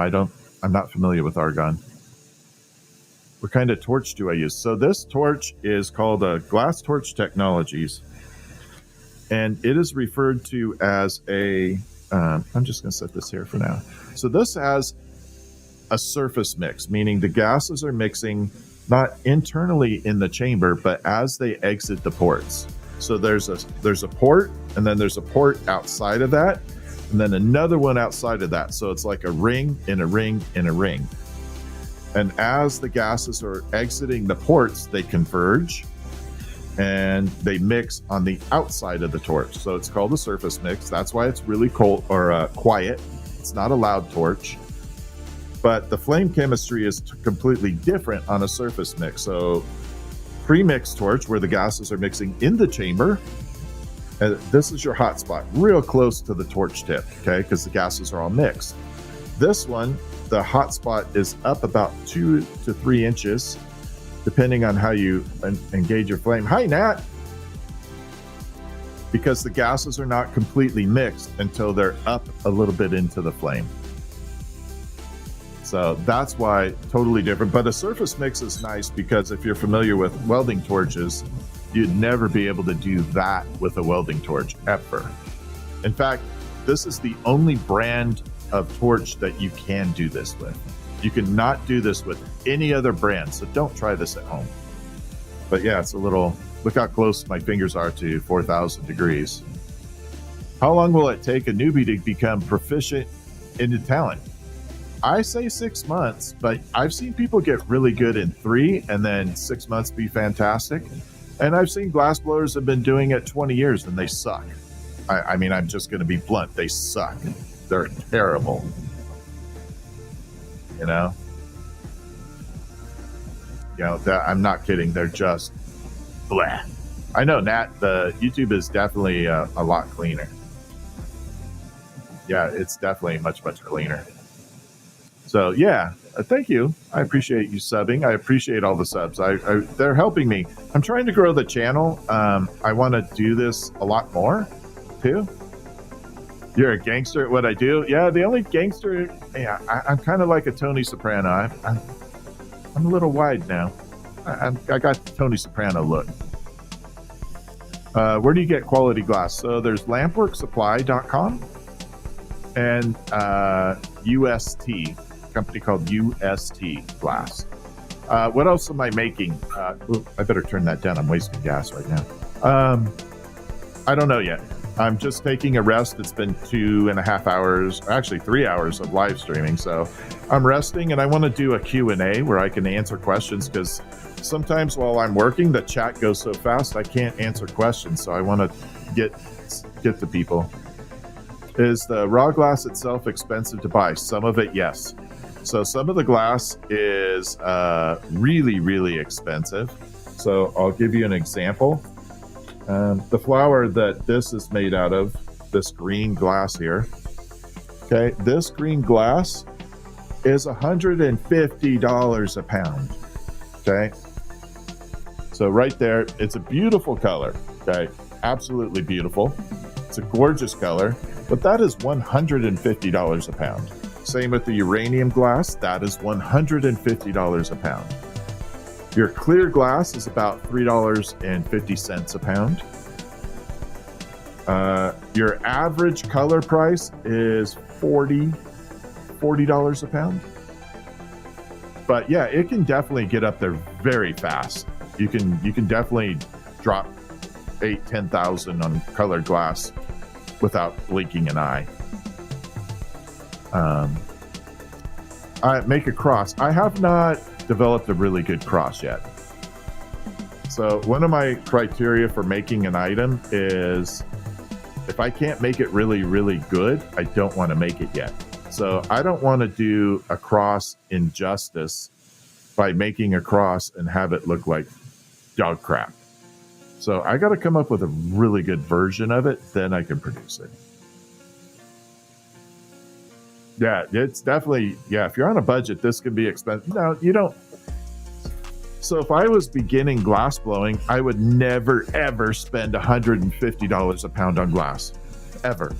I'm not familiar with argon. What kind of torch do I use? So this torch is called a Glass Torch Technologies. And it is referred to as a, I'm just going to set this here for now. So this has a surface mix, meaning the gases are mixing not internally in the chamber, but as they exit the ports. So there's a port, and then there's a port outside of that, and then another one outside of that. So it's like a ring in a ring in a ring. And as the gases are exiting the ports, they converge and they mix on the outside of the torch. So it's called a surface mix. That's why it's really cold or quiet. It's not a loud torch. But the flame chemistry is completely different on a surface mix. So pre-mix torch, where the gases are mixing in the chamber, and this is your hot spot, real close to the torch tip, okay, because the gases are all mixed. This one, the hot spot is up about 2 to 3 inches, depending on how you engage your flame. Hi, Nat! Because the gases are not completely mixed until they're up a little bit into the flame. So that's why totally different. But a surface mix is nice because if you're familiar with welding torches, you'd never be able to do that with a welding torch ever. In fact, this is the only brand of torch that you can do this with. You cannot do this with any other brand, so don't try this at home. But yeah, it's a little, look how close my fingers are to 4,000 degrees. How long will it take a newbie to become proficient in the talent? I say 6 months, but I've seen people get really good in 3 and then 6 months be fantastic. And I've seen glass blowers have been doing it 20 years and they suck. I mean, I'm just going to be blunt. They suck. They're terrible. you know? You know, that, I'm not kidding. They're just blah. I know, Nat, the YouTube is definitely a lot cleaner. Yeah, it's definitely much, much cleaner. So, yeah, thank you. I appreciate you subbing. I appreciate all the subs. They're helping me. I'm trying to grow the channel. I want to do this a lot more, too. You're a gangster at what I do? Yeah, the only gangster... Yeah, I'm kind of like a Tony Soprano. I'm a little wide now. I got the Tony Soprano look. Where do you get quality glass? So there's lampworksupply.com and UST, a company called UST Glass. What else am I making? I better turn that down. I'm wasting gas right now. I don't know yet. I'm just taking a rest. It's been 2.5 hours, actually 3 hours of live streaming. So I'm resting, and I want to do a Q&A where I can answer questions, because sometimes while I'm working, the chat goes so fast I can't answer questions. So I want to get to people. Is the raw glass itself expensive to buy? Some of it, yes. So some of the glass is really, really expensive. So I'll give you an example. The flower that this is made out of, this green glass here, okay, this green glass is $150 a pound, okay? So right there, it's a beautiful color, okay? Absolutely beautiful. It's a gorgeous color, but that is $150 a pound. Same with the uranium glass, that is $150 a pound. Your clear glass is about $3.50 a pound. Your average color price is $40 a pound. But yeah, it can definitely get up there very fast. You can definitely drop 8,000-10,000 on colored glass without blinking an eye. I make a cross. I have not developed a really good cross yet. So one of my criteria for making an item is if I can't make it really, really good, I don't want to make it yet. So I don't want to do a cross injustice by making a cross and have it look like dog crap. So I got to come up with a really good version of it, then I can produce it. Yeah, it's definitely, yeah, if you're on a budget, this can be expensive. No, you don't. So if I was beginning glass blowing, I would never, ever spend $150 a pound on glass. Ever.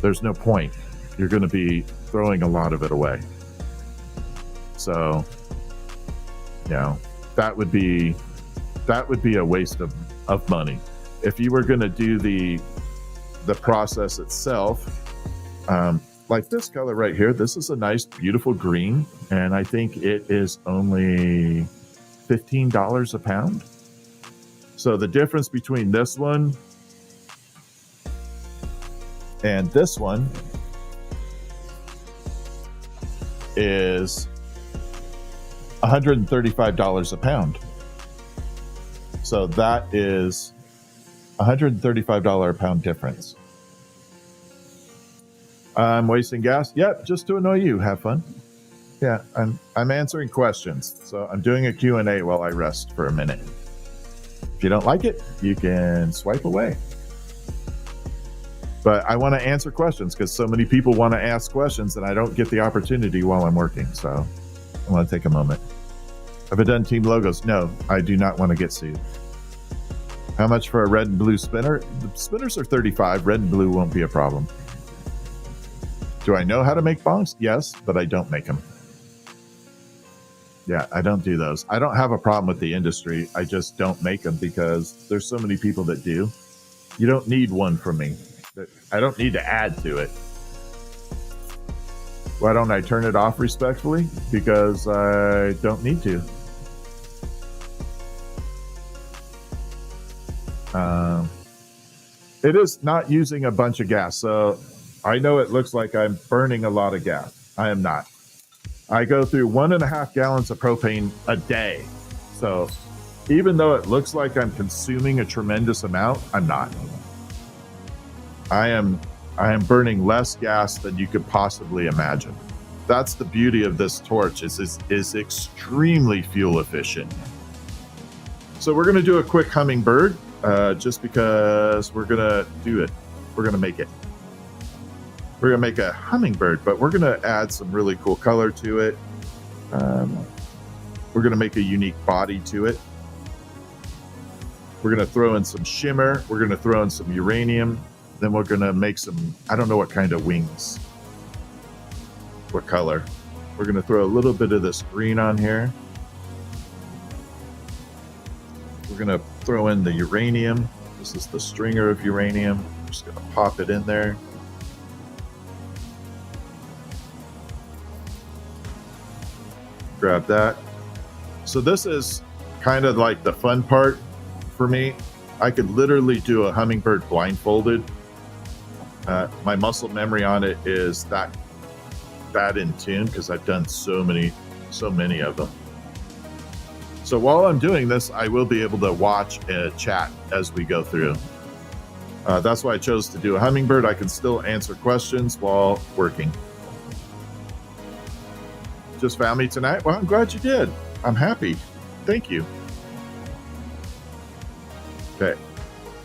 There's no point. You're going to be throwing a lot of it away. So, you know, that would be a waste of money. If you were going to do the process itself, like this color right here, this is a nice, beautiful green, and I think it is only $15 a pound. So the difference between this one and this one is $135 a pound. So that is $135 a pound difference. I'm wasting gas. Yep, just to annoy you. Have fun. Yeah, I'm answering questions. So I'm doing a Q&A while I rest for a minute. If you don't like it, you can swipe away. But I want to answer questions because so many people want to ask questions and I don't get the opportunity while I'm working. So I want to take a moment. Have I done team logos? No, I do not want to get sued. How much for a red and blue spinner? The spinners are $35. Red and blue won't be a problem. Do I know how to make bongs? Yes, but I don't make them. Yeah, I don't do those. I don't have a problem with the industry. I just don't make them because there's so many people that do. You don't need one from me. I don't need to add to it. Why don't I turn it off respectfully? Because I don't need to. It is not using a bunch of gas. So I know it looks like I'm burning a lot of gas. I am not. I go through 1.5 gallons of propane a day. So even though it looks like I'm consuming a tremendous amount, I'm not. I am burning less gas than you could possibly imagine. That's the beauty of this torch, is extremely fuel efficient. So we're going to do a quick hummingbird, just because we're going to do it. We're going to make it. We're going to make a hummingbird, but we're going to add some really cool color to it. We're going to make a unique body to it. We're going to throw in some shimmer. We're going to throw in some uranium. Then we're going to make some, I don't know what kind of wings. What color. We're going to throw a little bit of this green on here. We're going to throw in the uranium. This is the stringer of uranium. I'm just going to pop it in there. Grab that. So this is kind of like the fun part for me. I could literally do a hummingbird blindfolded. My muscle memory on it is that in tune because I've done so many of them. So while I'm doing this, I will be able to watch and chat as we go through. That's why I chose to do a hummingbird. I can still answer questions while working. Just found me tonight? Well, I'm glad you did. I'm happy. Thank you. Okay.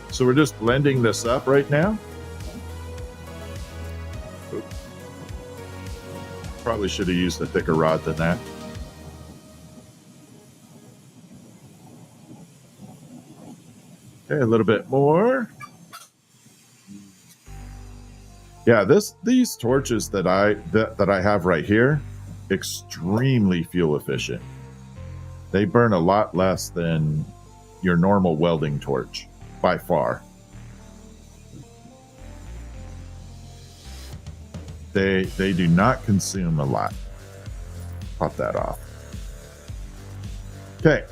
So we're just blending this up right now. Oops. Probably should have used a thicker rod than that. Okay, a little bit more. Yeah, these torches that I have right here, extremely fuel efficient. They burn a lot less than your normal welding torch, by far. They do not consume a lot. Pop that off. Okay.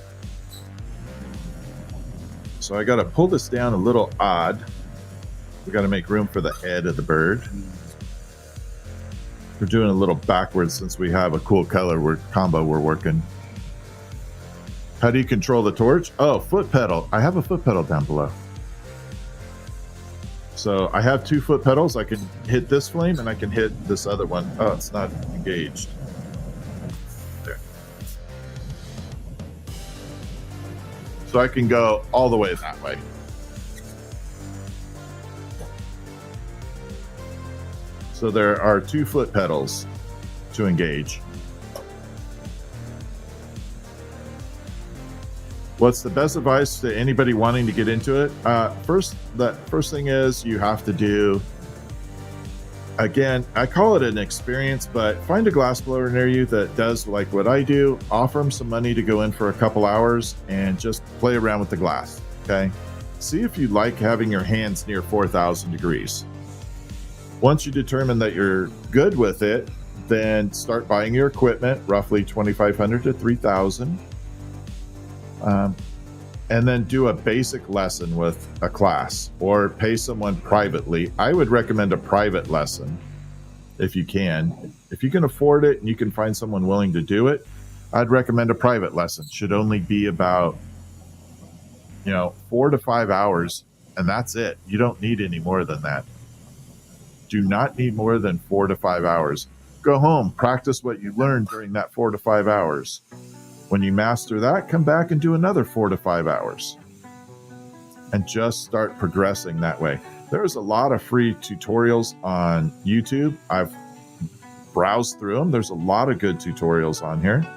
So I got to pull this down a little odd. We got to make room for the head of the bird. We're doing a little backwards since we have a cool color combo we're working. How do you control the torch? Oh, foot pedal. I have a foot pedal down below. So I have 2 foot pedals. I can hit this flame and I can hit this other one. Oh, it's not engaged. There. So I can go all the way that way. So there are 2 foot pedals to engage. What's the best advice to anybody wanting to get into it? First thing is you have to do, again, I call it an experience, but find a glass blower near you that does like what I do. Offer them some money to go in for a couple hours and just play around with the glass, okay? See if you like having your hands near 4,000 degrees. Once you determine that you're good with it, then start buying your equipment, roughly $2,500 to $3,000. And then do a basic lesson with a class or pay someone privately. I would recommend a private lesson if you can. If you can afford it and you can find someone willing to do it, I'd recommend a private lesson. Should only be about, 4 to 5 hours, and that's it. You don't need any more than that. Do not need more than 4 to 5 hours. Go home, practice what you learned during that 4 to 5 hours. When you master that, come back and do another 4 to 5 hours. And just start progressing that way. There's a lot of free tutorials on YouTube. I've browsed through them. There's a lot of good tutorials on here.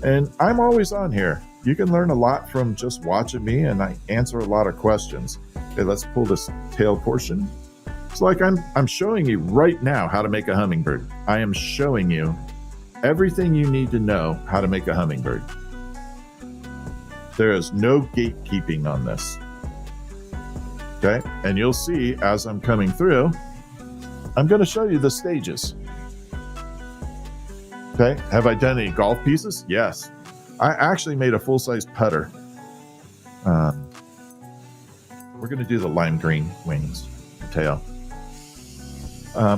And I'm always on here. You can learn a lot from just watching me, and I answer a lot of questions. Okay, let's pull this tail portion. It's like I'm showing you right now how to make a hummingbird. I am showing you everything you need to know how to make a hummingbird. There is no gatekeeping on this. Okay, and you'll see as I'm coming through, I'm going to show you the stages. Okay, have I done any golf pieces? Yes. I actually made a full-size putter. We're going to do the lime green wings, tail.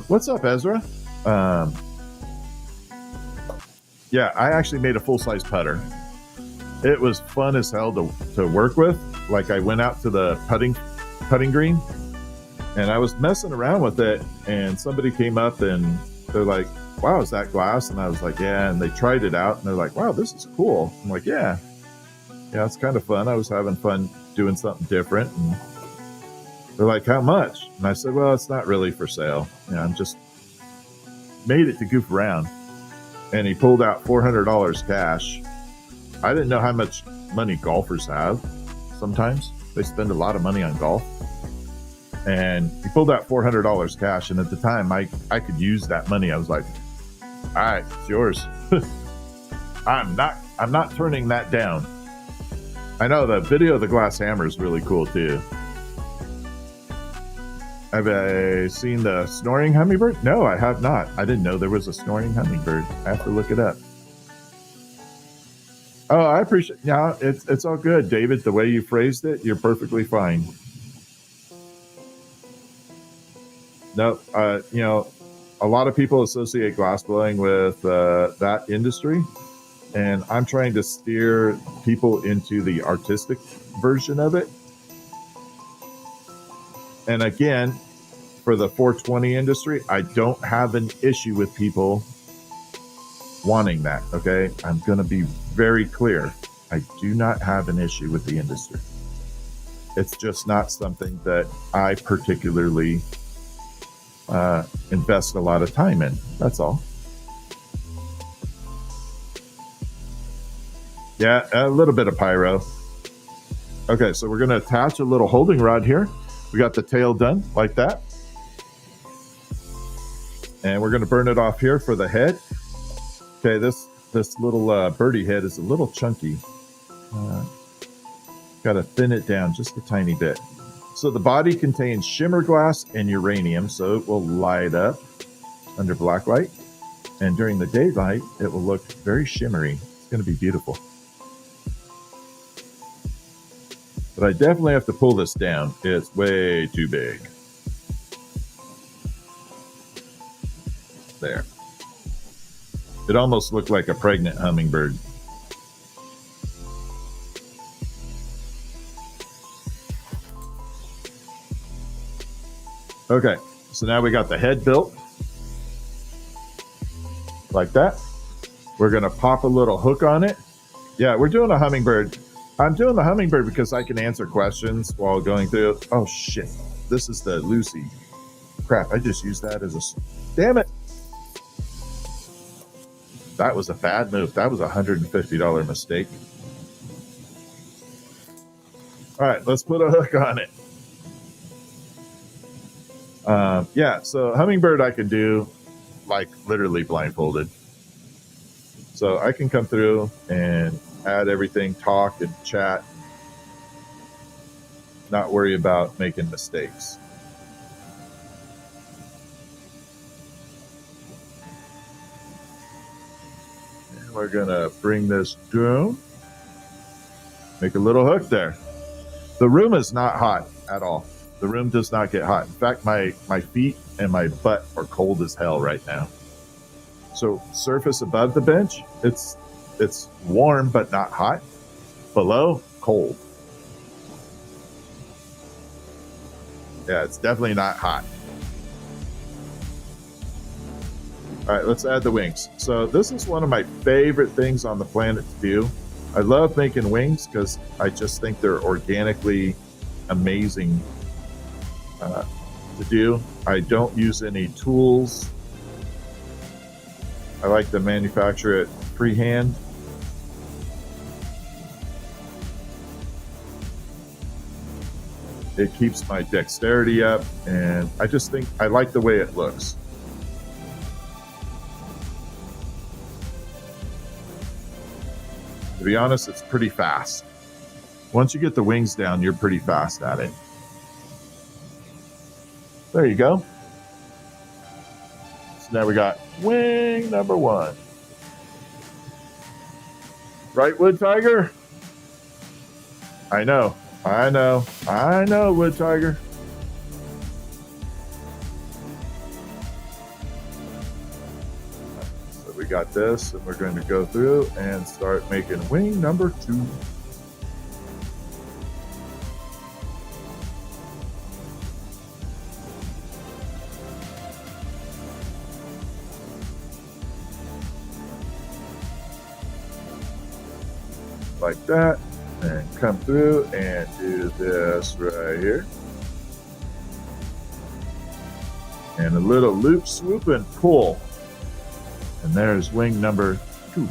What's up, Ezra? Yeah, I actually made a full-size putter. It was fun as hell to work with. Like, I went out to the putting green, and I was messing around with it, and somebody came up and they're like, wow, is that glass? And I was like, yeah. And they tried it out and they're like, wow, this is cool. I'm like, yeah, it's kind of fun. I was having fun doing something different. And they're like, how much? And I said, well, it's not really for sale. I'm just made it to goof around. And he pulled out $400 cash. I didn't know how much money golfers have. Sometimes they spend a lot of money on golf. And he pulled out $400 cash. And at the time, I could use that money. I was like, all right, it's yours. I'm not turning that down. I know the video of the glass hammer is really cool too. Have I seen the snoring hummingbird? No, I have not. I didn't know there was a snoring hummingbird. I have to look it up. Oh, I appreciate. Yeah, it's all good, David. The way you phrased it, you're perfectly fine. No, a lot of people associate glassblowing with that industry, and I'm trying to steer people into the artistic version of it. And again, for the 420 industry, I don't have an issue with people wanting that, okay? I'm going to be very clear. I do not have an issue with the industry. It's just not something that I particularly invest a lot of time in. That's all. Yeah, a little bit of pyro. Okay, so we're going to attach a little holding rod here. We got the tail done like that. And we're going to burn it off here for the head. Okay, this little birdie head is a little chunky. Got to thin it down just a tiny bit. So the body contains shimmer glass and uranium, so it will light up under black light. And during the daylight, it will look very shimmery. It's going to be beautiful. But I definitely have to pull this down. It's way too big. There. It almost looked like a pregnant hummingbird. Okay, so now we got the head built. Like that. We're going to pop a little hook on it. Yeah, we're doing a hummingbird. I'm doing the hummingbird because I can answer questions while going through. Oh, shit. This is the Lucy. Crap, I just used that as a... Damn it. That was a bad move. That was a $150 mistake. All right, let's put a hook on it. Yeah, so hummingbird I can do like literally blindfolded. So I can come through and add everything, talk and chat, not worry about making mistakes. And we're gonna bring this down, make a little hook there. The room is not hot at all. The room does not get hot. In fact, my feet and my butt are cold as hell right now. So surface above the bench, it's warm but not hot. Below, cold. Yeah, it's definitely not hot. All right, let's add the wings. So this is one of my favorite things on the planet to do. I love making wings because I just think they're organically amazing to do. I don't use any tools. I like to manufacture it freehand. It keeps my dexterity up, and I just think I like the way it looks. To be honest, it's pretty fast. Once you get the wings down, you're pretty fast at it. There you go. So now we got wing number one. Right, Wood Tiger? I know, Wood Tiger. So we got this, and we're going to go through and start making wing number two. like that, and come through and do this right here. And a little loop, swoop, and pull. And there's wing number 2.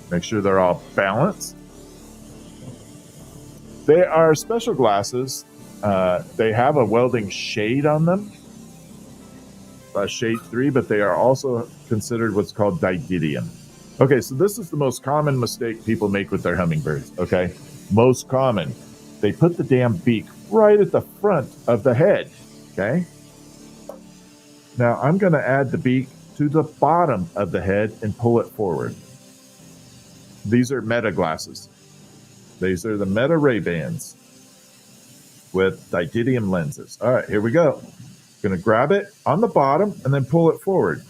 Make sure they're all balanced. They are special glasses. They have a welding shade on them, shade 3, but they are also considered what's called digidium. Okay, so this is the most common mistake people make with their hummingbirds, okay? Most common. They put the damn beak right at the front of the head, okay? Now, I'm going to add the beak to the bottom of the head and pull it forward. These are Meta glasses. These are the Meta Ray-Bans with digidium lenses. All right, here we go. Going to grab it on the bottom and then pull it forward.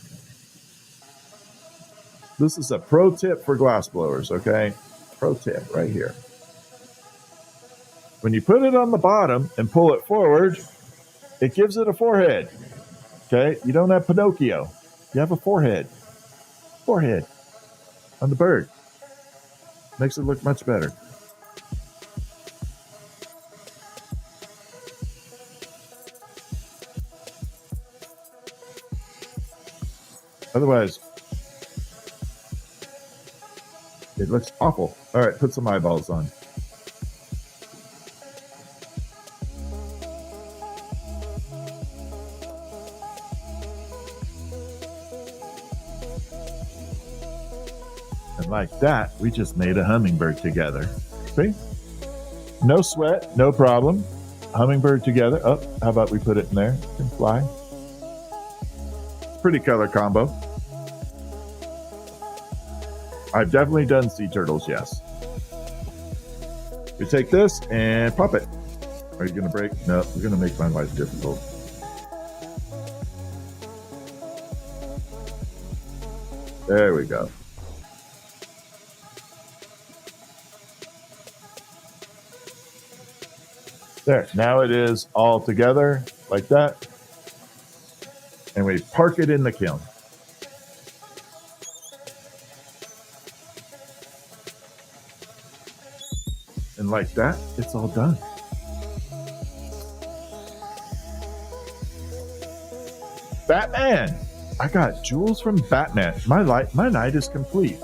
This is a pro tip for glass blowers, okay? Pro tip right here. When you put it on the bottom and pull it forward, it gives it a forehead, okay? You don't have Pinocchio. You have a forehead. Forehead on the bird. Makes it look much better. Otherwise, it looks awful. All right, put some eyeballs on. And like that, we just made a hummingbird together. See? No sweat, no problem. Hummingbird together. Oh, how about we put it in there? It can fly. Pretty color combo. I've definitely done sea turtles, yes. We take this and pop it. Are you going to break? No, we're going to make my life difficult. There we go. There, now it is all together like that. And we park it in the kiln. And like that, it's all done. Batman! I got jewels from Batman. My night is complete.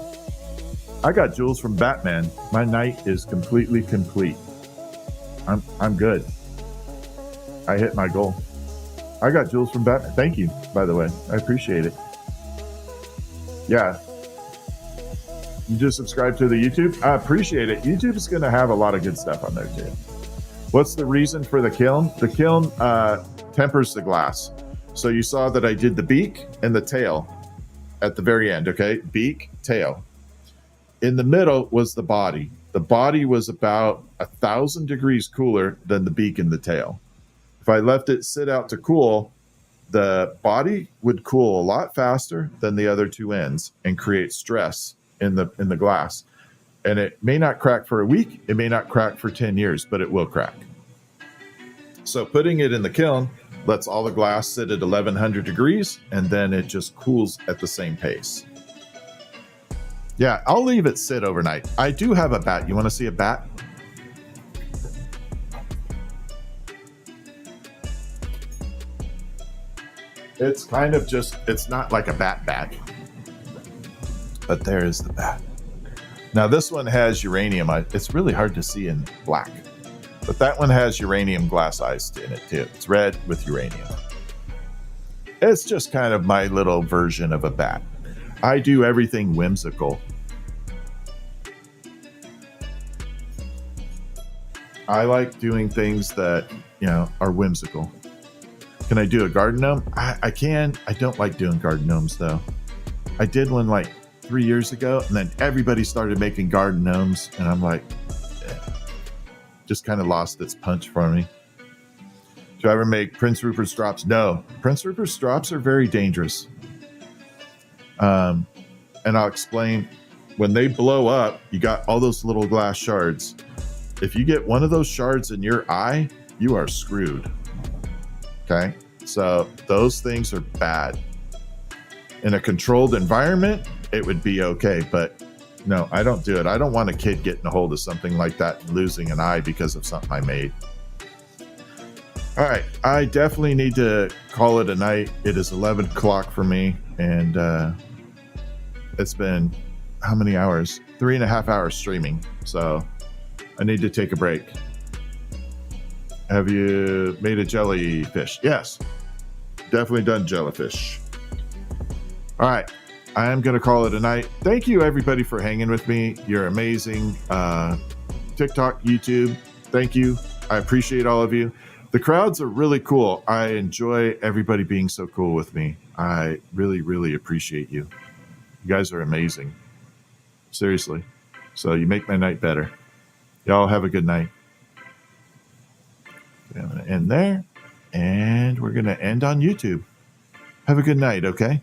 I got jewels from Batman. My night is completely complete. I'm good. I hit my goal. I got jewels from Batman. Thank you, by the way. I appreciate it. Yeah. You just subscribe to the YouTube? I appreciate it. YouTube is going to have a lot of good stuff on there, too. What's the reason for the kiln? The kiln tempers the glass. So you saw that I did the beak and the tail at the very end, okay? Beak, tail. In the middle was the body. The body was about 1,000 degrees cooler than the beak and the tail. If I left it sit out to cool, the body would cool a lot faster than the other two ends and create stress in the glass. And it may not crack for a week, it may not crack for 10 years, but it will crack. So putting it in the kiln lets all the glass sit at 1,100 degrees, and then it just cools at the same pace. Yeah, I'll leave it sit overnight. I do have a bat. You want to see a bat? It's kind of just, it's not like a bat, but there is the bat. Now this one has uranium. It's really hard to see in black, but that one has uranium glass eyes in it too. It's red with uranium. It's just kind of my little version of a bat. I do everything whimsical. I like doing things that, are whimsical. Can I do a garden gnome? I can. I don't like doing garden gnomes, though. I did one like 3 years ago, and then everybody started making garden gnomes, and I'm like, just kind of lost its punch for me. Do I ever make Prince Rupert's drops? No. Prince Rupert's drops are very dangerous. And I'll explain. When they blow up, you got all those little glass shards. If you get one of those shards in your eye, you are screwed. Okay? So those things are bad. In a controlled environment, it would be okay. But no, I don't do it. I don't want a kid getting a hold of something like that and losing an eye because of something I made. All right, I definitely need to call it a night. It is 11 o'clock for me, and it's been how many hours? 3.5 hours streaming, so I need to take a break. Have you made a jellyfish? Yes, definitely done jellyfish. All right, I am going to call it a night. Thank you, everybody, for hanging with me. You're amazing. TikTok, YouTube, thank you. I appreciate all of you. The crowds are really cool. I enjoy everybody being so cool with me. I really, really appreciate you. You guys are amazing. Seriously. So you make my night better. Y'all have a good night. I'm going to end there, and we're going to end on YouTube. Have a good night, okay?